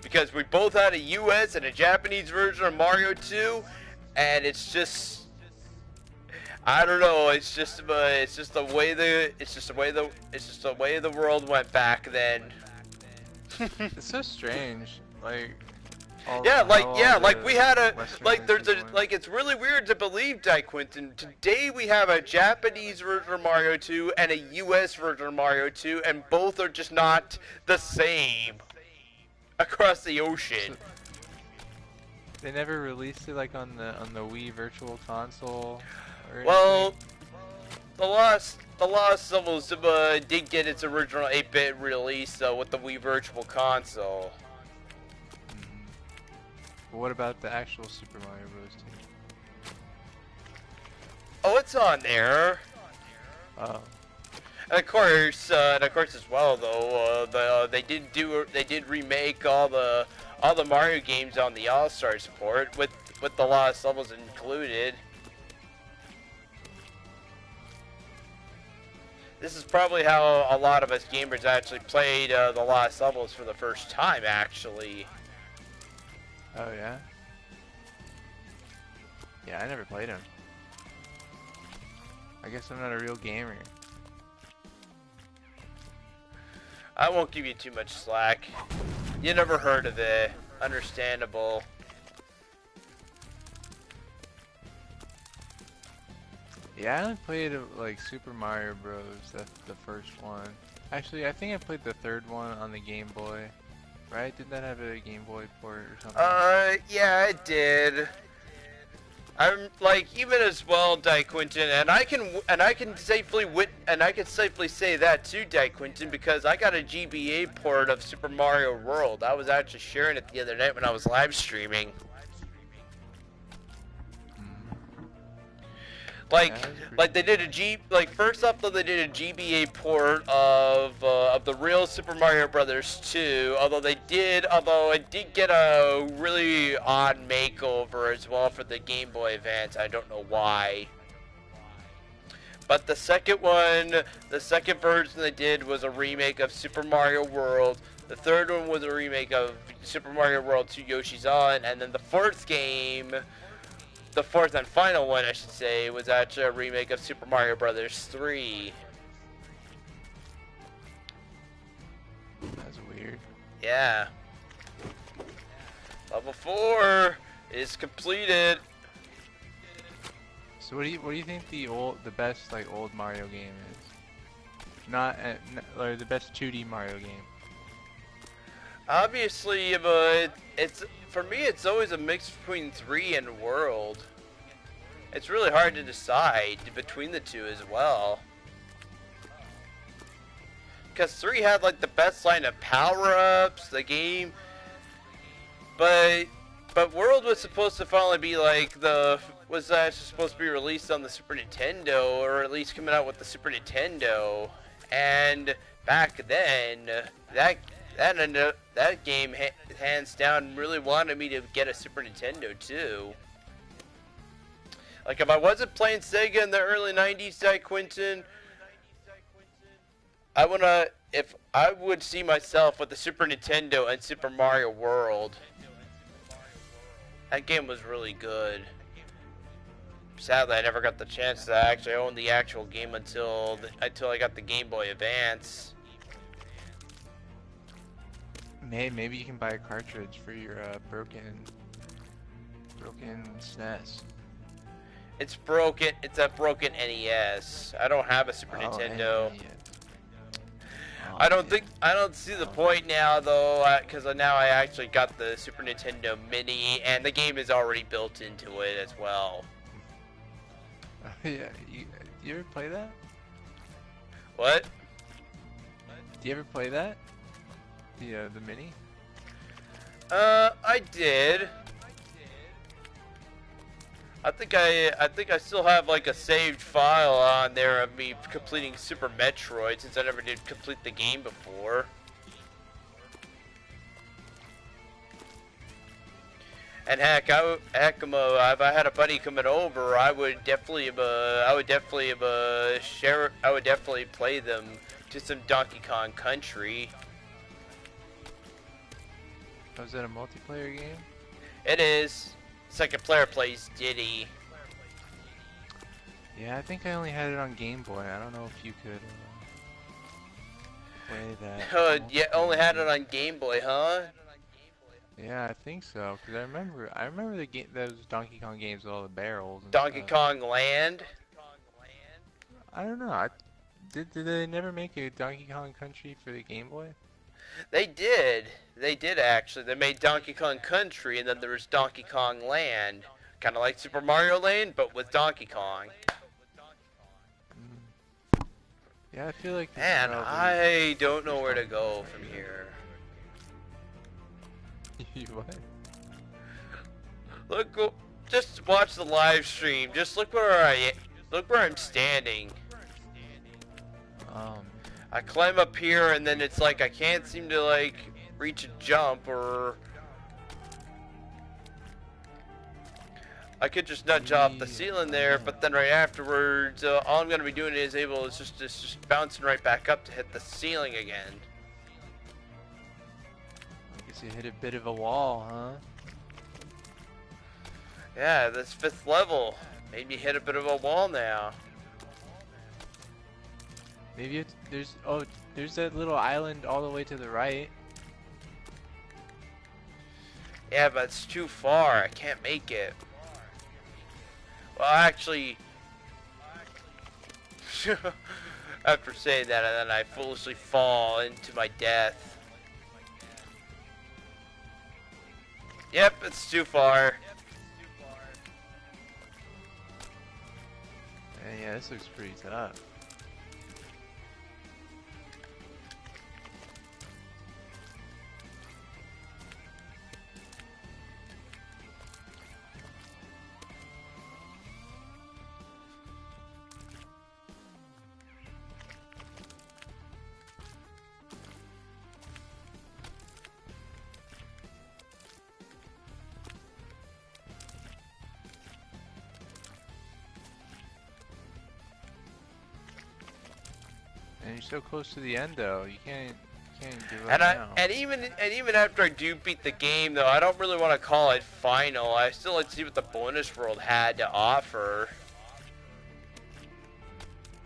Because we both had a US and a Japanese version of Mario 2, and it's just, I don't know, it's just the way the world went back then. It's so strange, like. We had it's really weird to believe, Quentin. Today we have a Japanese version of Mario 2 and a US version of Mario 2, and both are just not the same across the ocean. They never released it like on the Wii Virtual Console or anything? Well, the Lost Levels did get its original 8-bit release with the Wii Virtual Console. But what about the actual Super Mario Bros. 2? Oh, it's on there. Oh. And of course as well though, they did remake all the Mario games on the All-Star support with the Lost Levels included. This is probably how a lot of us gamers actually played the Lost Levels for the first time, actually. Oh yeah? Yeah, I never played him. I guess I'm not a real gamer. I won't give you too much slack. You never heard of it. Understandable. Yeah, I only played like Super Mario Bros. That's the first one. Actually, I think I played the third one on the Game Boy. Right? Didn't that have a Game Boy port or something? Yeah, it did. I'm like even as well, Quinton, and I can safely say that too, Quinton, because I got a GBA port of Super Mario World. I was actually sharing it the other night when I was live streaming. Like they did first off though they did a GBA port of the real Super Mario Brothers 2. Although it did get a really odd makeover as well for the Game Boy Advance. I don't know why. But the second version they did was a remake of Super Mario World. The third one was a remake of Super Mario World 2 Yoshi's Island, and then the fourth and final one, I should say, was actually a remake of Super Mario Brothers 3. That's weird. Yeah. Level 4 is completed. So what do you think the best like old Mario game is? Or the best 2D Mario game. Obviously, but for me it's always a mix between 3 and World. It's really hard to decide between the two as well. Because 3 had like the best line of power-ups, the game, but World was supposed to finally be like was actually supposed to be released on the Super Nintendo, or at least coming out with the Super Nintendo. And back then, that game hands down really wanted me to get a Super Nintendo too. Like if I wasn't playing Sega in the early 90s, Quinton, I would see myself with the Super Nintendo and Super Mario World. That game was really good. Sadly, I never got the chance to actually own the actual game until I got the Game Boy Advance. Maybe you can buy a cartridge for your broken SNES. It's broken. It's a broken NES. I don't have a Super Nintendo. NES. I don't see the point now though, because now I actually got the Super Nintendo Mini, and the game is already built into it as well. Yeah, you ever play that? What? Do you ever play that? The Mini? I did. I think I still have like a saved file on there of me completing Super Metroid, since I never did complete the game before. And heck, if I had a buddy coming over, I would definitely play them to some Donkey Kong Country. Oh, is that a multiplayer game? It is. Second player plays Diddy. Yeah, I think I only had it on Game Boy. I don't know if you could play that. Yeah, only had it on Game Boy, huh? Yeah, I think so. Cause I remember the game, those Donkey Kong games with all the barrels. And Donkey stuff. Kong Land. I don't know. Did they never make a Donkey Kong Country for the Game Boy? They did. They did actually. They made Donkey Kong Country, and then there was Donkey Kong Land, kind of like Super Mario Land, but with Donkey Kong. Yeah, I feel like. Man, I don't know where to go from here. What? Look, just watch the live stream. Just look where I'm standing. I climb up here, and then it's like I can't seem to like reach a jump, or I could just nudge off the ceiling there, but then right afterwards, all I'm gonna be doing is just bouncing right back up to hit the ceiling again. I guess you hit a bit of a wall, huh? Yeah, this 5th level made me hit a bit of a wall now. Maybe there's that little island all the way to the right. Yeah, but it's too far. I can't make it. Well, actually, after saying that, and then I foolishly fall into my death. Yep, it's too far. And yeah, this looks pretty tough. And you're so close to the end, though. You can't give up now. And even after I do beat the game, though, I don't really want to call it final. I still like to see what the bonus world had to offer.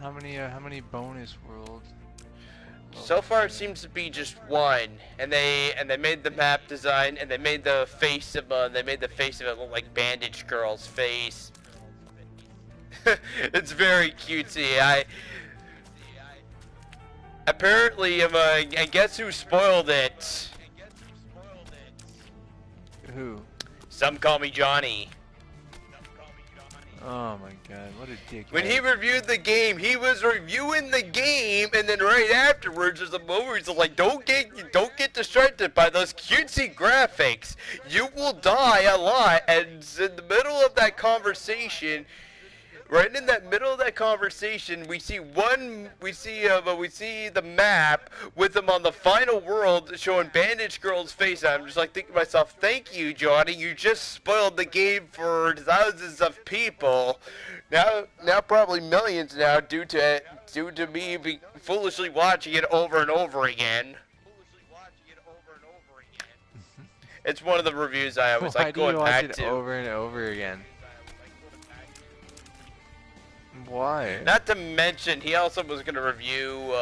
How many bonus worlds? So far, it seems to be just one, and they made the map design, and they made the face of it look like Bandage Girl's face. It's very cutesy. Apparently, and guess who spoiled it? Who? Some call me Johnny. Oh my god, what a dick. When he reviewed the game, he was reviewing the game, and then right afterwards, there's a moment where he's like, "Don't get distracted by those cutesy graphics. You will die a lot." And in the middle of that conversation. Right in that middle of that conversation, we see the map with them on the final world showing Bandage Girl's face. And I'm just like thinking to myself, thank you, Johnny. You just spoiled the game for thousands of people. Now probably millions now due to me foolishly watching it over and over again. It's one of the reviews I always like going back to. Why do you watch it over and over again? Why? Not to mention, he also was going to review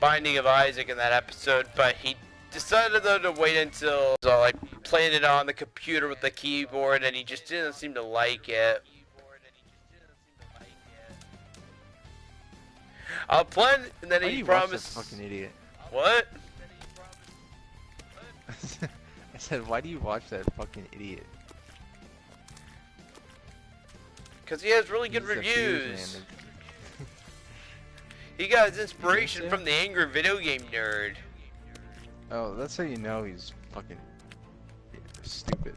Binding of Isaac in that episode, but he decided though to wait until like playing it on the computer with the keyboard, and he just didn't seem to like it. I'll plan, and then he promised. Why do you watch that fucking idiot? What? I said, why do you watch that fucking idiot? Because he has really good reviews. He got his inspiration from the angry video game nerd. Oh, that's how you know he's fucking stupid.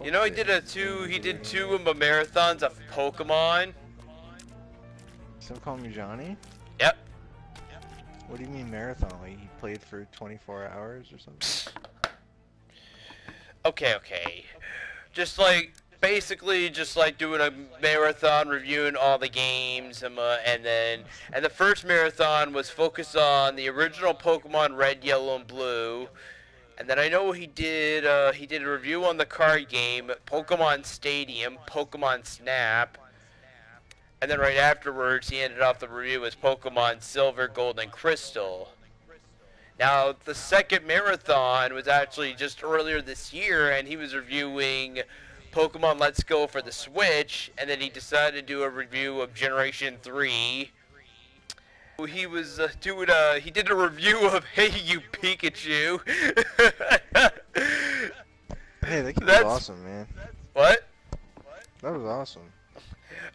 You know, he did two marathons of Pokemon. Still call me Johnny? Yep. What do you mean marathon? Like he played for 24 hours or something? Okay. Basically just like doing a marathon, reviewing all the games, and the first marathon was focused on the original Pokemon Red, Yellow, and Blue, and then I know he did a review on the card game, Pokemon Stadium, Pokemon Snap, and then right afterwards he ended off the review with Pokemon Silver, Gold, and Crystal. Now, the second marathon was actually just earlier this year, and he was reviewing Pokemon Let's Go for the Switch, and then he decided to do a review of Generation 3. He was he did a review of Hey You Pikachu. Hey, that was awesome, man. What? That was awesome.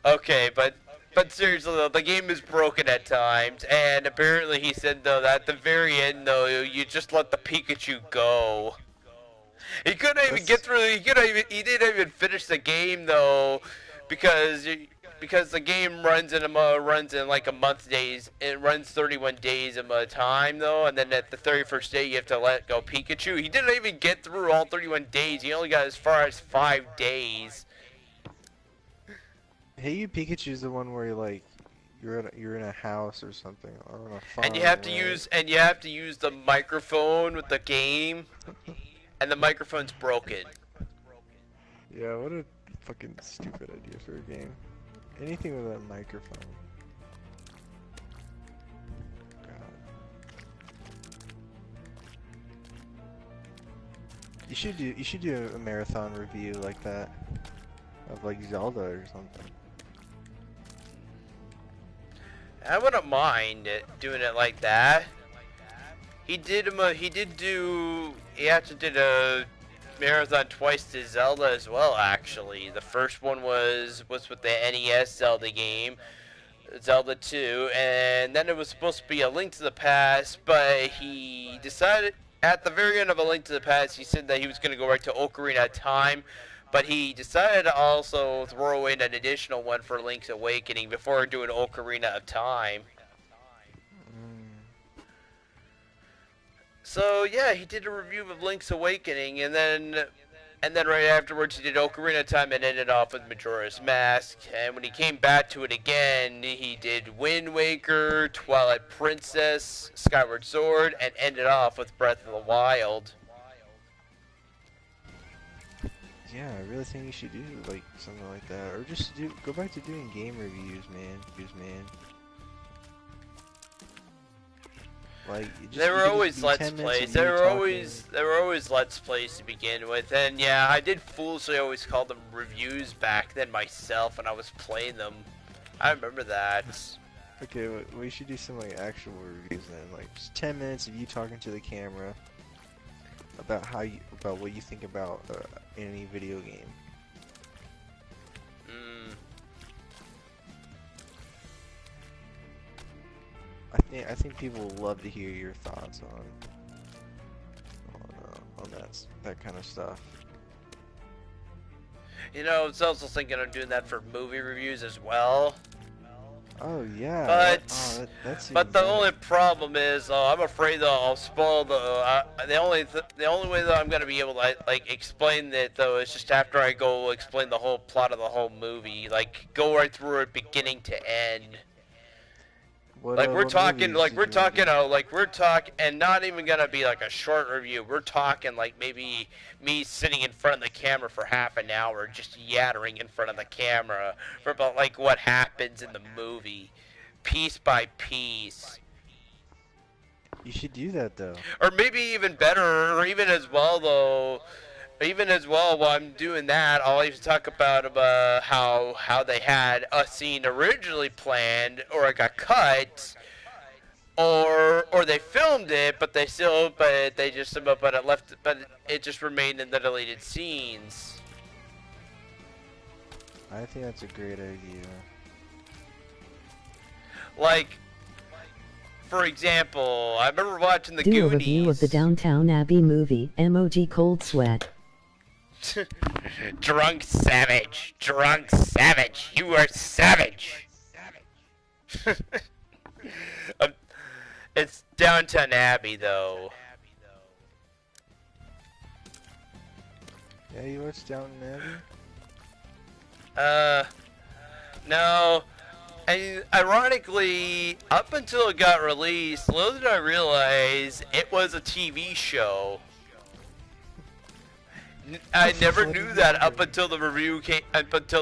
Okay, but seriously though, the game is broken at times, and apparently he said though that at the very end though, you just let the Pikachu go. He couldn't even get through. He didn't even finish the game though, because the game runs in like a month days. It runs 31 days at a time though, and then at the 31st day you have to let go Pikachu. He didn't even get through all 31 days. He only got as far as 5 days. Hey You Pikachu's the one where you're in a house or something, or on a farm. And you have to use the microphone with the game, and the microphone's broken. Yeah, what a fucking stupid idea for a game. Anything with a microphone. God. You should do a marathon review like that of like Zelda or something. I wouldn't mind doing it like that. He actually did a marathon twice to Zelda as well, actually. The first one was with the NES Zelda game, Zelda 2, and then it was supposed to be A Link to the Past, but he decided at the very end of A Link to the Past, he said that he was going to go right to Ocarina of Time, but he decided to also throw in an additional one for Link's Awakening before doing Ocarina of Time. So yeah, he did a review of Link's Awakening, and then right afterwards he did Ocarina of Time and ended off with Majora's Mask. And when he came back to it again, he did Wind Waker, Twilight Princess, Skyward Sword, and ended off with Breath of the Wild. Yeah, I really think you should do like something like that, or just go back to doing game reviews, man. Like, There were always Let's Plays. There were always Let's Plays to begin with, and yeah, I did foolishly always call them reviews back then myself when I was playing them. I remember that. Okay, we should do some like actual reviews then, like just 10 minutes of you talking to the camera about what you think about any video game. I think people will love to hear your thoughts on that kind of stuff. You know, I was also thinking of doing that for movie reviews as well. Oh yeah. But the only problem is, I'm afraid that I'll spoil the only way that I'm gonna be able to like explain it though is just after I go explain the whole plot of the whole movie, like go right through it beginning to end. We're talking, and not even gonna be like a short review. We're talking like maybe me sitting in front of the camera for half an hour, just yattering in front of the camera for about like what happens in the movie, piece by piece. You should do that though. Or maybe even better, or even as well though. Even as well, while I'm doing that, I'll even talk about how they had a scene originally planned, or it got cut, or they filmed it, but it just remained in the deleted scenes. I think that's a great idea. Like, for example, I remember watching the Goonies. Do a review of the Downtown Abbey movie, emoji cold sweat. Drunk savage, you are savage. It's Downton Abbey though. Yeah, you watched Downton Abbey? No. And ironically, up until it got released, little did I realize it was a TV show. I never knew that up until the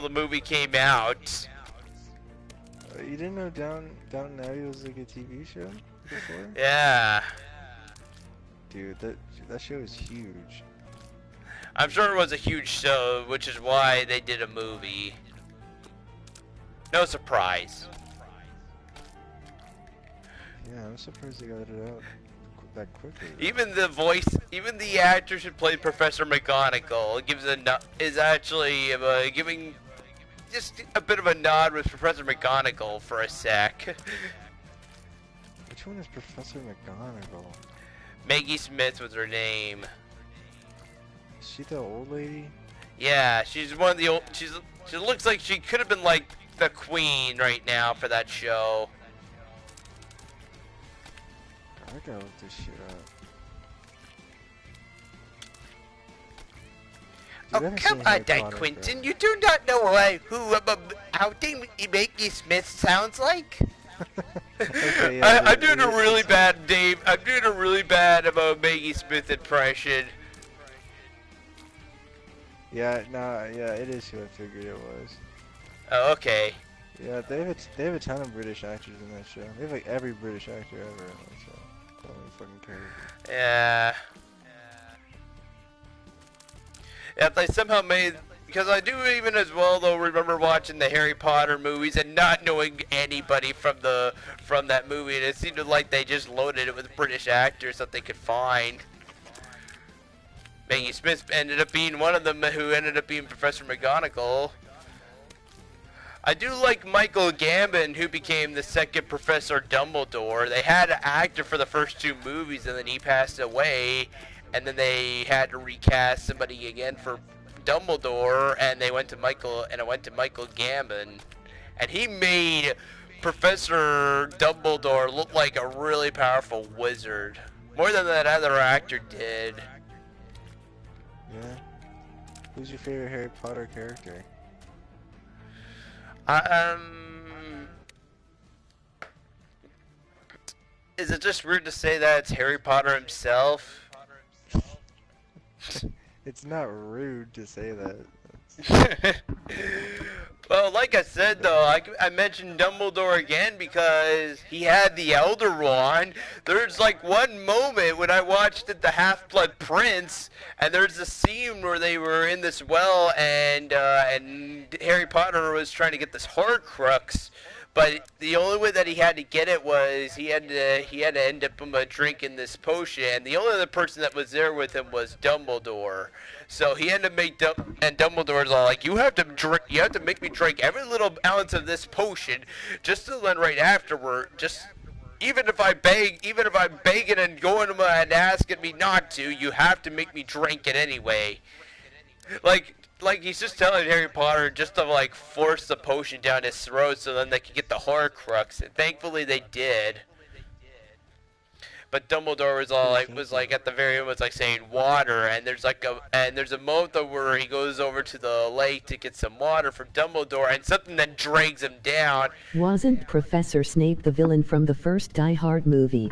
movie came out. You didn't know Downton Abbey was like a TV show before? Yeah. Dude, that show is huge. I'm sure it was a huge show, which is why they did a movie. No surprise. Yeah, I'm surprised they got it out that quickly. Even the actress who played Professor McGonagall is actually giving just a bit of a nod with Professor McGonagall for a sec. Which one is Professor McGonagall? Maggie Smith was her name. Is she the old lady? Yeah, she's one of the old. She looks like she could have been like the queen right now for that show. I gotta look this shit up. Oh, come on, Dan Quinton. You do not know how Maggie Smith sounds like? Okay, yeah, I'm doing a really bad Maggie Smith impression. Yeah, it is who I figured it was. Oh, okay. Yeah, they have a ton of British actors in that show. They have like every British actor ever in that show. Fucking crazy. Yeah. Yeah, they somehow made, because I do even as well though remember watching the Harry Potter movies and not knowing anybody from that movie, and it seemed like they just loaded it with British actors that they could find. Maggie Smith ended up being one of them who ended up being Professor McGonagall. I do like Michael Gambon, who became the second Professor Dumbledore. They had an actor for the first 2 movies, and then he passed away, and then they had to recast somebody again for Dumbledore, and they went to Michael Gambon, and he made Professor Dumbledore look like a really powerful wizard, more than that other actor did. Yeah. Who's your favorite Harry Potter character? Is it just weird to say that it's Harry Potter himself? It's not rude to say that. Well, like I said, though, I mentioned Dumbledore again because he had the Elder Wand. There's like one moment when I watched it, The Half-Blood Prince, and there's a scene where they were in this well, and Harry Potter was trying to get this Horcrux, but the only way that he had to get it was he had to end up drinking this potion, and the only other person that was there with him was Dumbledore. So he had to make and Dumbledore's all like, you have to make me drink every little ounce of this potion, just to then right afterward, even if I'm begging and going and asking me not to, you have to make me drink it anyway. Like he's just telling Harry Potter just to like force the potion down his throat so then they could get the Horcrux, and thankfully they did. But Dumbledore was like at the very end was like saying water, and there's a moment though where he goes over to the lake to get some water from Dumbledore, and something that drags him down. Wasn't Professor Snape the villain from the first Die Hard movie?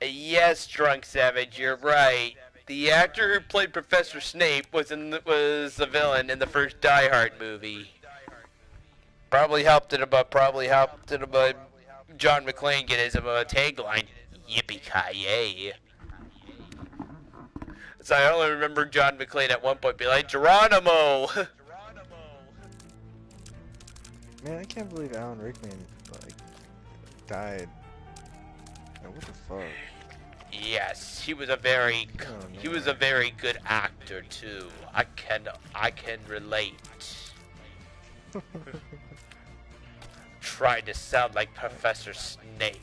Yes, Drunk Savage, you're right. The actor who played Professor Snape was the villain in the first Die Hard movie. Probably helped it about John McClane get his tagline, yippee-ki-yay. So I only remember John McClane at one point be like, Geronimo! Man, I can't believe Alan Rickman, like, died. Man, what the fuck? Yes, he was a very good actor too. I can relate. Trying to sound like Professor Snape.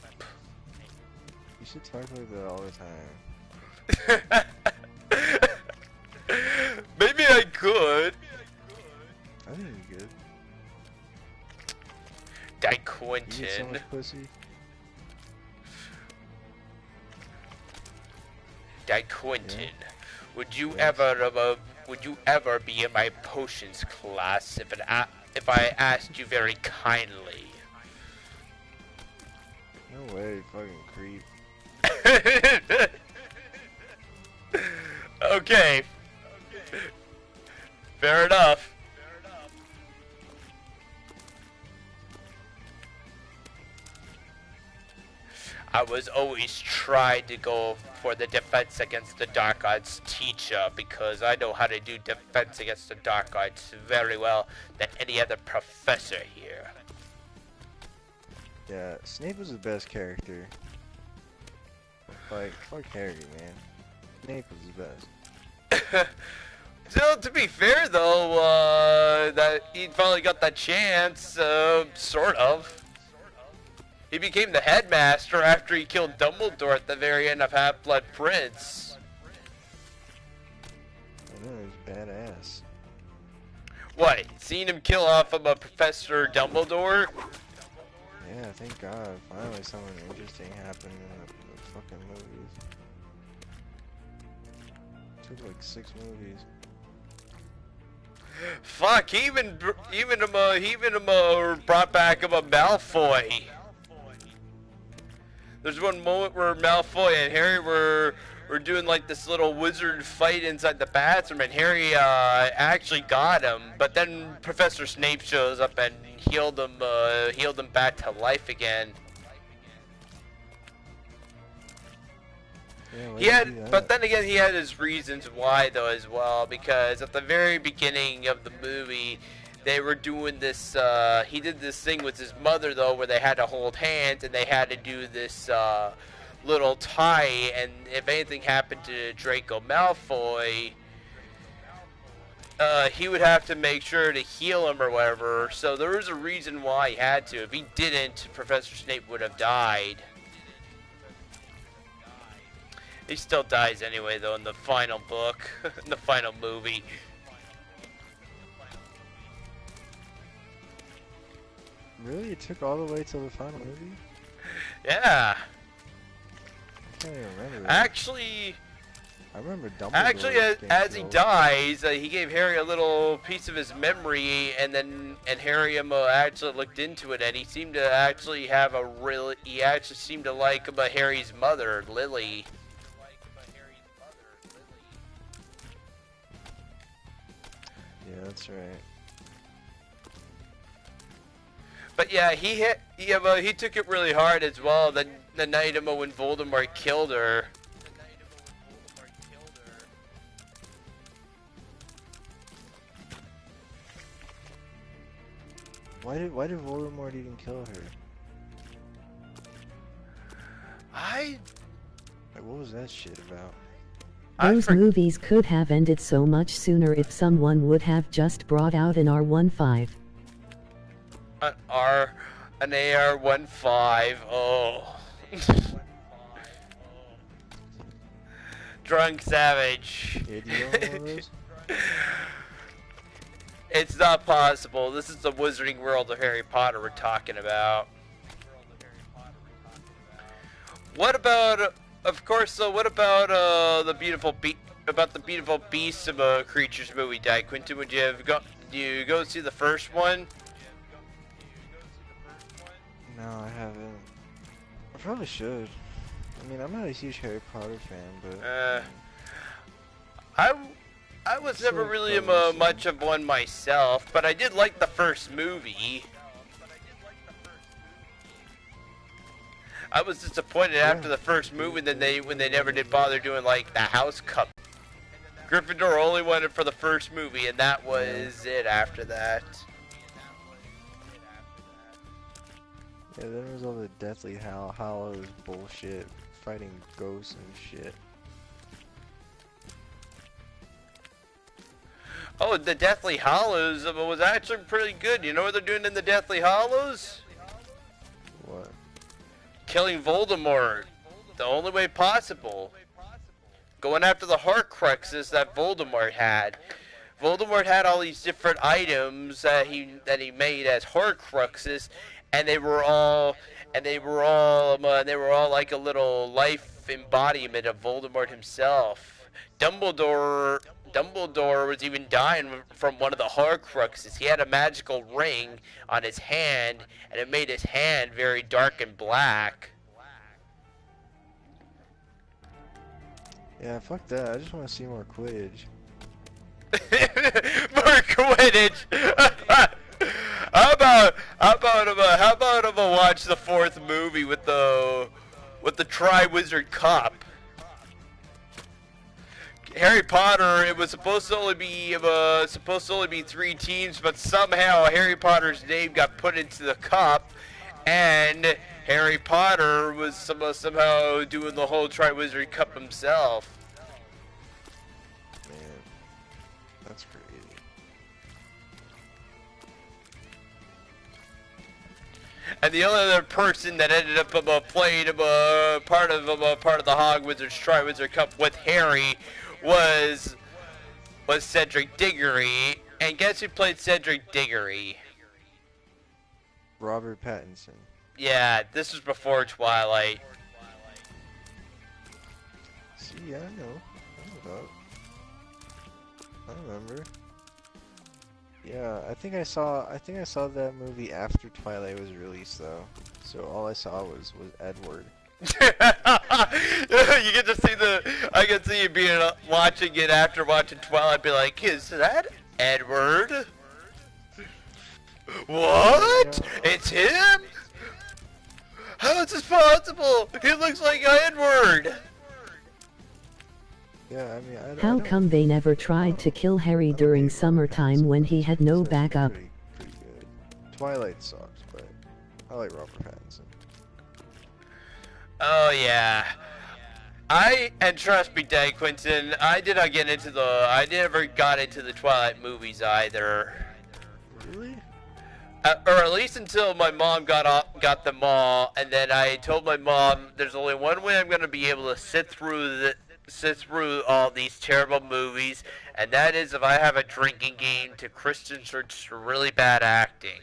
You should talk like that all the time. Maybe I could. I think you're good. Die You Quentin. get so much pussy. Die Quentin. Yeah. Would you Yes. ever be in my potions class if I asked you very kindly? No way, fucking creep. Okay. Fair enough. I was always trying to go for the defense against the dark arts teacher because I know how to do defense against the dark arts very well than any other professor here. Yeah, Snape was the best character. Like, fuck Harry, man. Snape was the best. So, to be fair though, that he finally got that chance, sort of. He became the headmaster after he killed Dumbledore at the very end of Half-Blood Prince. I know, he was badass. What, seeing him kill off of a Professor Dumbledore? Yeah, thank God. Finally something interesting happened in the fucking movies. Took like 6 movies. Fuck, he even brought back him a Malfoy. There's one moment where Malfoy and Harry were doing like this little wizard fight inside the bathroom, and Harry actually got him, but then Professor Snape shows up and healed him back to life again. Yeah, But then again, he had his reasons why though as well, because at the very beginning of the movie, they were doing this, he did this thing with his mother though, where they had to hold hands and they had to do this, little tie, and if anything happened to Draco Malfoy, he would have to make sure to heal him or whatever. So there was a reason why he had to. If he didn't, Professor Snape would have died. He still dies anyway, though, in the final book, in the final movie. Really? It took all the way till the final movie? Yeah. I can't even remember that. Actually, I remember Dumbledore. Actually, as he dies, he gave Harry a little piece of his memory, and Harry actually looked into it, and he seemed to actually have he actually seemed to like Harry's mother, Lily. Yeah, that's right. But yeah, he took it really hard as well. The night when Voldemort killed her. Why did Voldemort even kill her? Like, what was that shit about? Those movies could have ended so much sooner if someone would have just brought out an R15. An AR-15. Oh. Drunk Savage. Yeah, do you own one of those? It's not possible. This is the Wizarding World of Harry Potter we're talking about. What about, of course, so what about the beautiful Beasts of Creatures movie, Dad? Quentin, do you go see the first one? No, I haven't. I probably should. I mean, I'm not a huge Harry Potter fan, but... I was never really much of one myself, but I did like the first movie. I was disappointed after the first movie when they never did bother doing like the House Cup. Gryffindor only won it for the first movie, and that was it after that. Yeah, then there was all the Deathly Hallows bullshit, fighting ghosts and shit. Oh, the Deathly Hallows was actually pretty good. You know what they're doing in the Deathly Hallows? What? Killing Voldemort. The only way possible. Going after the Horcruxes that Voldemort had. Voldemort had all these different items that he made as Horcruxes, and they were all like a little life embodiment of Voldemort himself. Dumbledore was even dying from one of the Horcruxes. He had a magical ring on his hand, and it made his hand very dark and black. Yeah, fuck that. I just want to see more Quidditch. More Quidditch. How about watch the fourth movie with the Tri-Wizard Cup? Harry Potter, it was supposed to only be 3 teams, but somehow Harry Potter's name got put into the cup, and Harry Potter was somehow doing the whole Tri-Wizard Cup himself. Man, that's crazy. And the only other person that ended up playing part of the Hogwizards Tri-Wizard Cup with Harry was Cedric Diggory, and guess who played Cedric Diggory? Robert Pattinson. Yeah, this was before Twilight. See, yeah, I know that. I remember. Yeah, I think I saw that movie after Twilight was released though. So all I saw was Edward. You get to see I can see you being watching it after watching Twilight, be like, is that Edward? What? It's him? How is this possible? He looks like Edward. Yeah, I mean, How come they never tried to kill Harry during summertime when he had no backup? Pretty good. Twilight sucks, but I like Robert Pattinson. Oh yeah. And trust me, Dan Quinton, I never got into the Twilight movies either. Really? Or at least until my mom got them all, and then I told my mom, "There's only one way I'm gonna be able to sit through all these terrible movies, and that is if I have a drinking game to Kristen Stewart's really bad acting."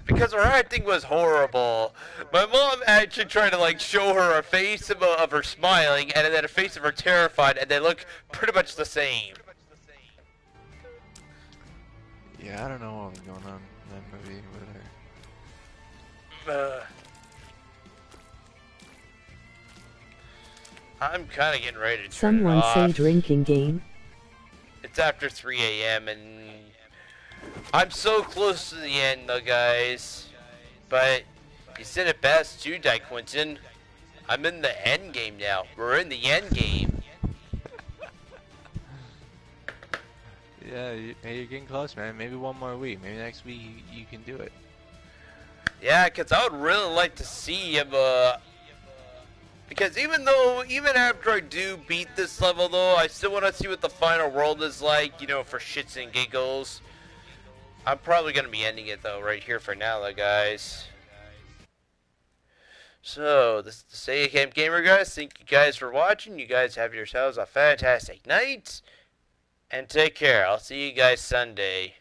Because her acting was horrible. My mom actually tried to like show her a face of her smiling, and then a face of her terrified, and they look pretty much the same. Yeah, I don't know what was going on in that movie with her. I'm kind of getting ready to turn Someone it off. say drinking game. It's after 3 a.m. and I'm so close to the end, though, guys. But you said it best, too, Di Quinton. I'm in the end game now. We're in the end game. Yeah, hey, you're getting close, man. Maybe one more week. Maybe next week you can do it. Yeah, because I would really like to see him, because even after I do beat this level, though, I still want to see what the final world is like, you know, for shits and giggles. I'm probably going to be ending it, though, right here for now, though, guys. So, this is the Segacamp Gamer, guys. Thank you guys for watching. You guys have yourselves a fantastic night. And take care. I'll see you guys Sunday.